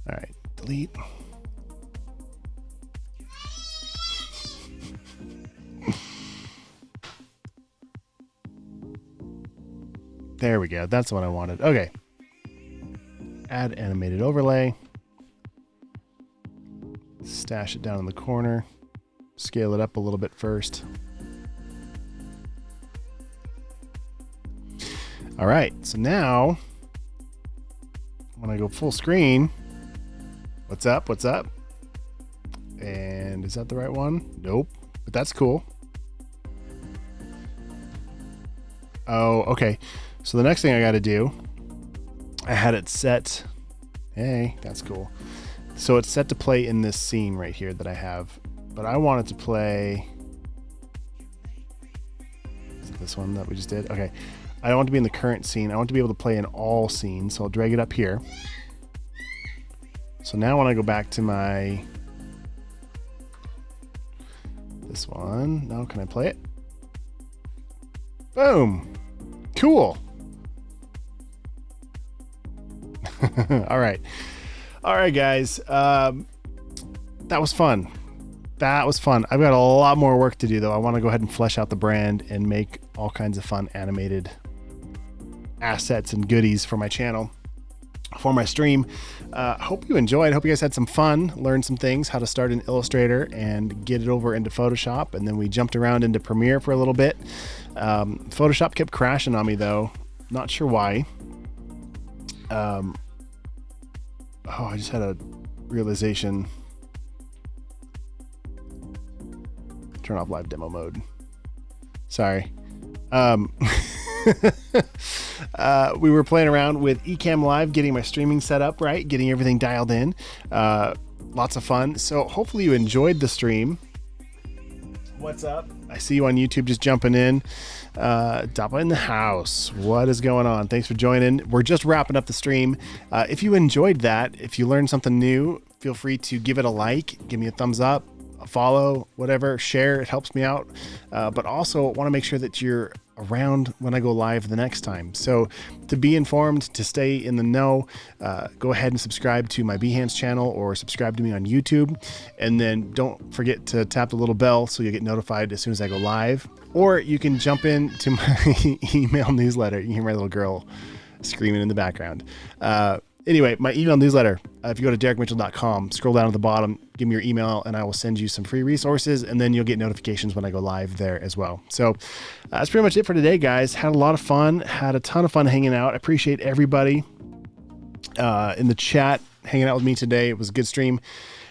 Speaker 2: All right, delete. There we go. That's what I wanted. Okay. Add animated overlay. Stash it down in the corner. Scale it up a little bit first. All right, so now when I go full screen, what's up? What's up? And is that the right one? Nope, but that's cool. Oh, okay. So the next thing I got to do, I had it set. Hey, that's cool. So it's set to play in this scene right here that I have, but I want it to play. Is it this one that we just did? Okay. I don't want to be in the current scene. I want to be able to play in all scenes. So I'll drag it up here. So now when I go back to my, this one, now can I play it? Boom. Cool. All right. All right, guys. That was fun. That was fun. I've got a lot more work to do though. I want to go ahead and flesh out the brand and make all kinds of fun animated assets and goodies for my channel, for my stream. Hope you enjoyed. Hope you guys had some fun, learned some things, how to start in Illustrator and get it over into Photoshop. And then we jumped around into Premiere for a little bit. Photoshop kept crashing on me though. Not sure why. Oh, I just had a realization. Turn off live demo mode. Sorry. We were playing around with Ecamm Live, getting my streaming set up right, getting everything dialed in. Lots of fun. So hopefully you enjoyed the stream. What's up? I see you on YouTube just jumping in. Dappa in the house. What is going on? Thanks for joining. We're just wrapping up the stream. If you enjoyed that, if you learned something new, feel free to give it a like, give me a thumbs up, a follow, whatever, share. It helps me out. But also want to make sure that you're around when I go live the next time. So to be informed, to stay in the know, go ahead and subscribe to my Behance channel or subscribe to me on YouTube. And then don't forget to tap the little bell so you'll get notified as soon as I go live. Or you can jump into my email newsletter. You can hear my little girl screaming in the background. Anyway, my email newsletter, if you go to derrickmitchell.com, scroll down to the bottom, give me your email, and I will send you some free resources, and then you'll get notifications when I go live there as well. So that's pretty much it for today, guys. Had a lot of fun, had a ton of fun hanging out. I appreciate everybody in the chat hanging out with me today. It was a good stream,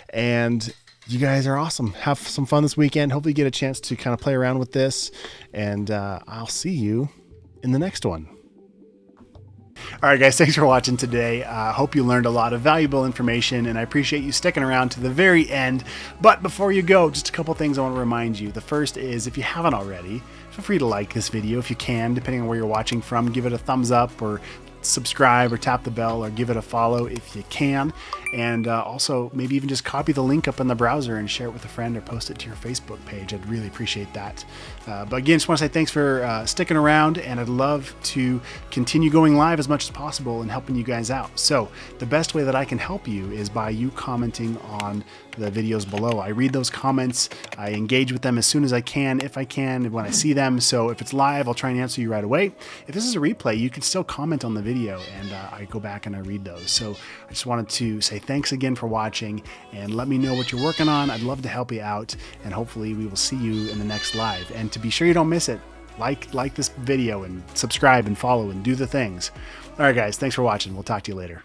Speaker 2: and you guys are awesome. Have some fun this weekend. Hopefully you get a chance to kind of play around with this, and I'll see you in the next one.
Speaker 1: All right, guys, thanks for watching today. I hope you learned a lot of valuable information, and I appreciate you sticking around to the very end. But before you go, just a couple things I want to remind you. The first is, if you haven't already, feel free to like this video if you can, depending on where you're watching from. Give it a thumbs up, or subscribe, or tap the bell, or give it a follow if you can. And also maybe even just copy the link up in the browser and share it with a friend, or post it to your Facebook page. I'd really appreciate that. But again, just want to say thanks for sticking around, and I'd love to continue going live as much as possible and helping you guys out. So the best way that I can help you is by you commenting on the videos below. I read those comments. I engage with them as soon as I can, if I can, when I see them. So if it's live, I'll try and answer you right away. If this is a replay, you can still comment on the video, and I go back and I read those. So I just wanted to say thanks again for watching, and let me know what you're working on. I'd love to help you out, and hopefully we will see you in the next live. And to be sure you don't miss it, like this video and subscribe and follow and do the things. All right, guys, thanks for watching. We'll talk to you later.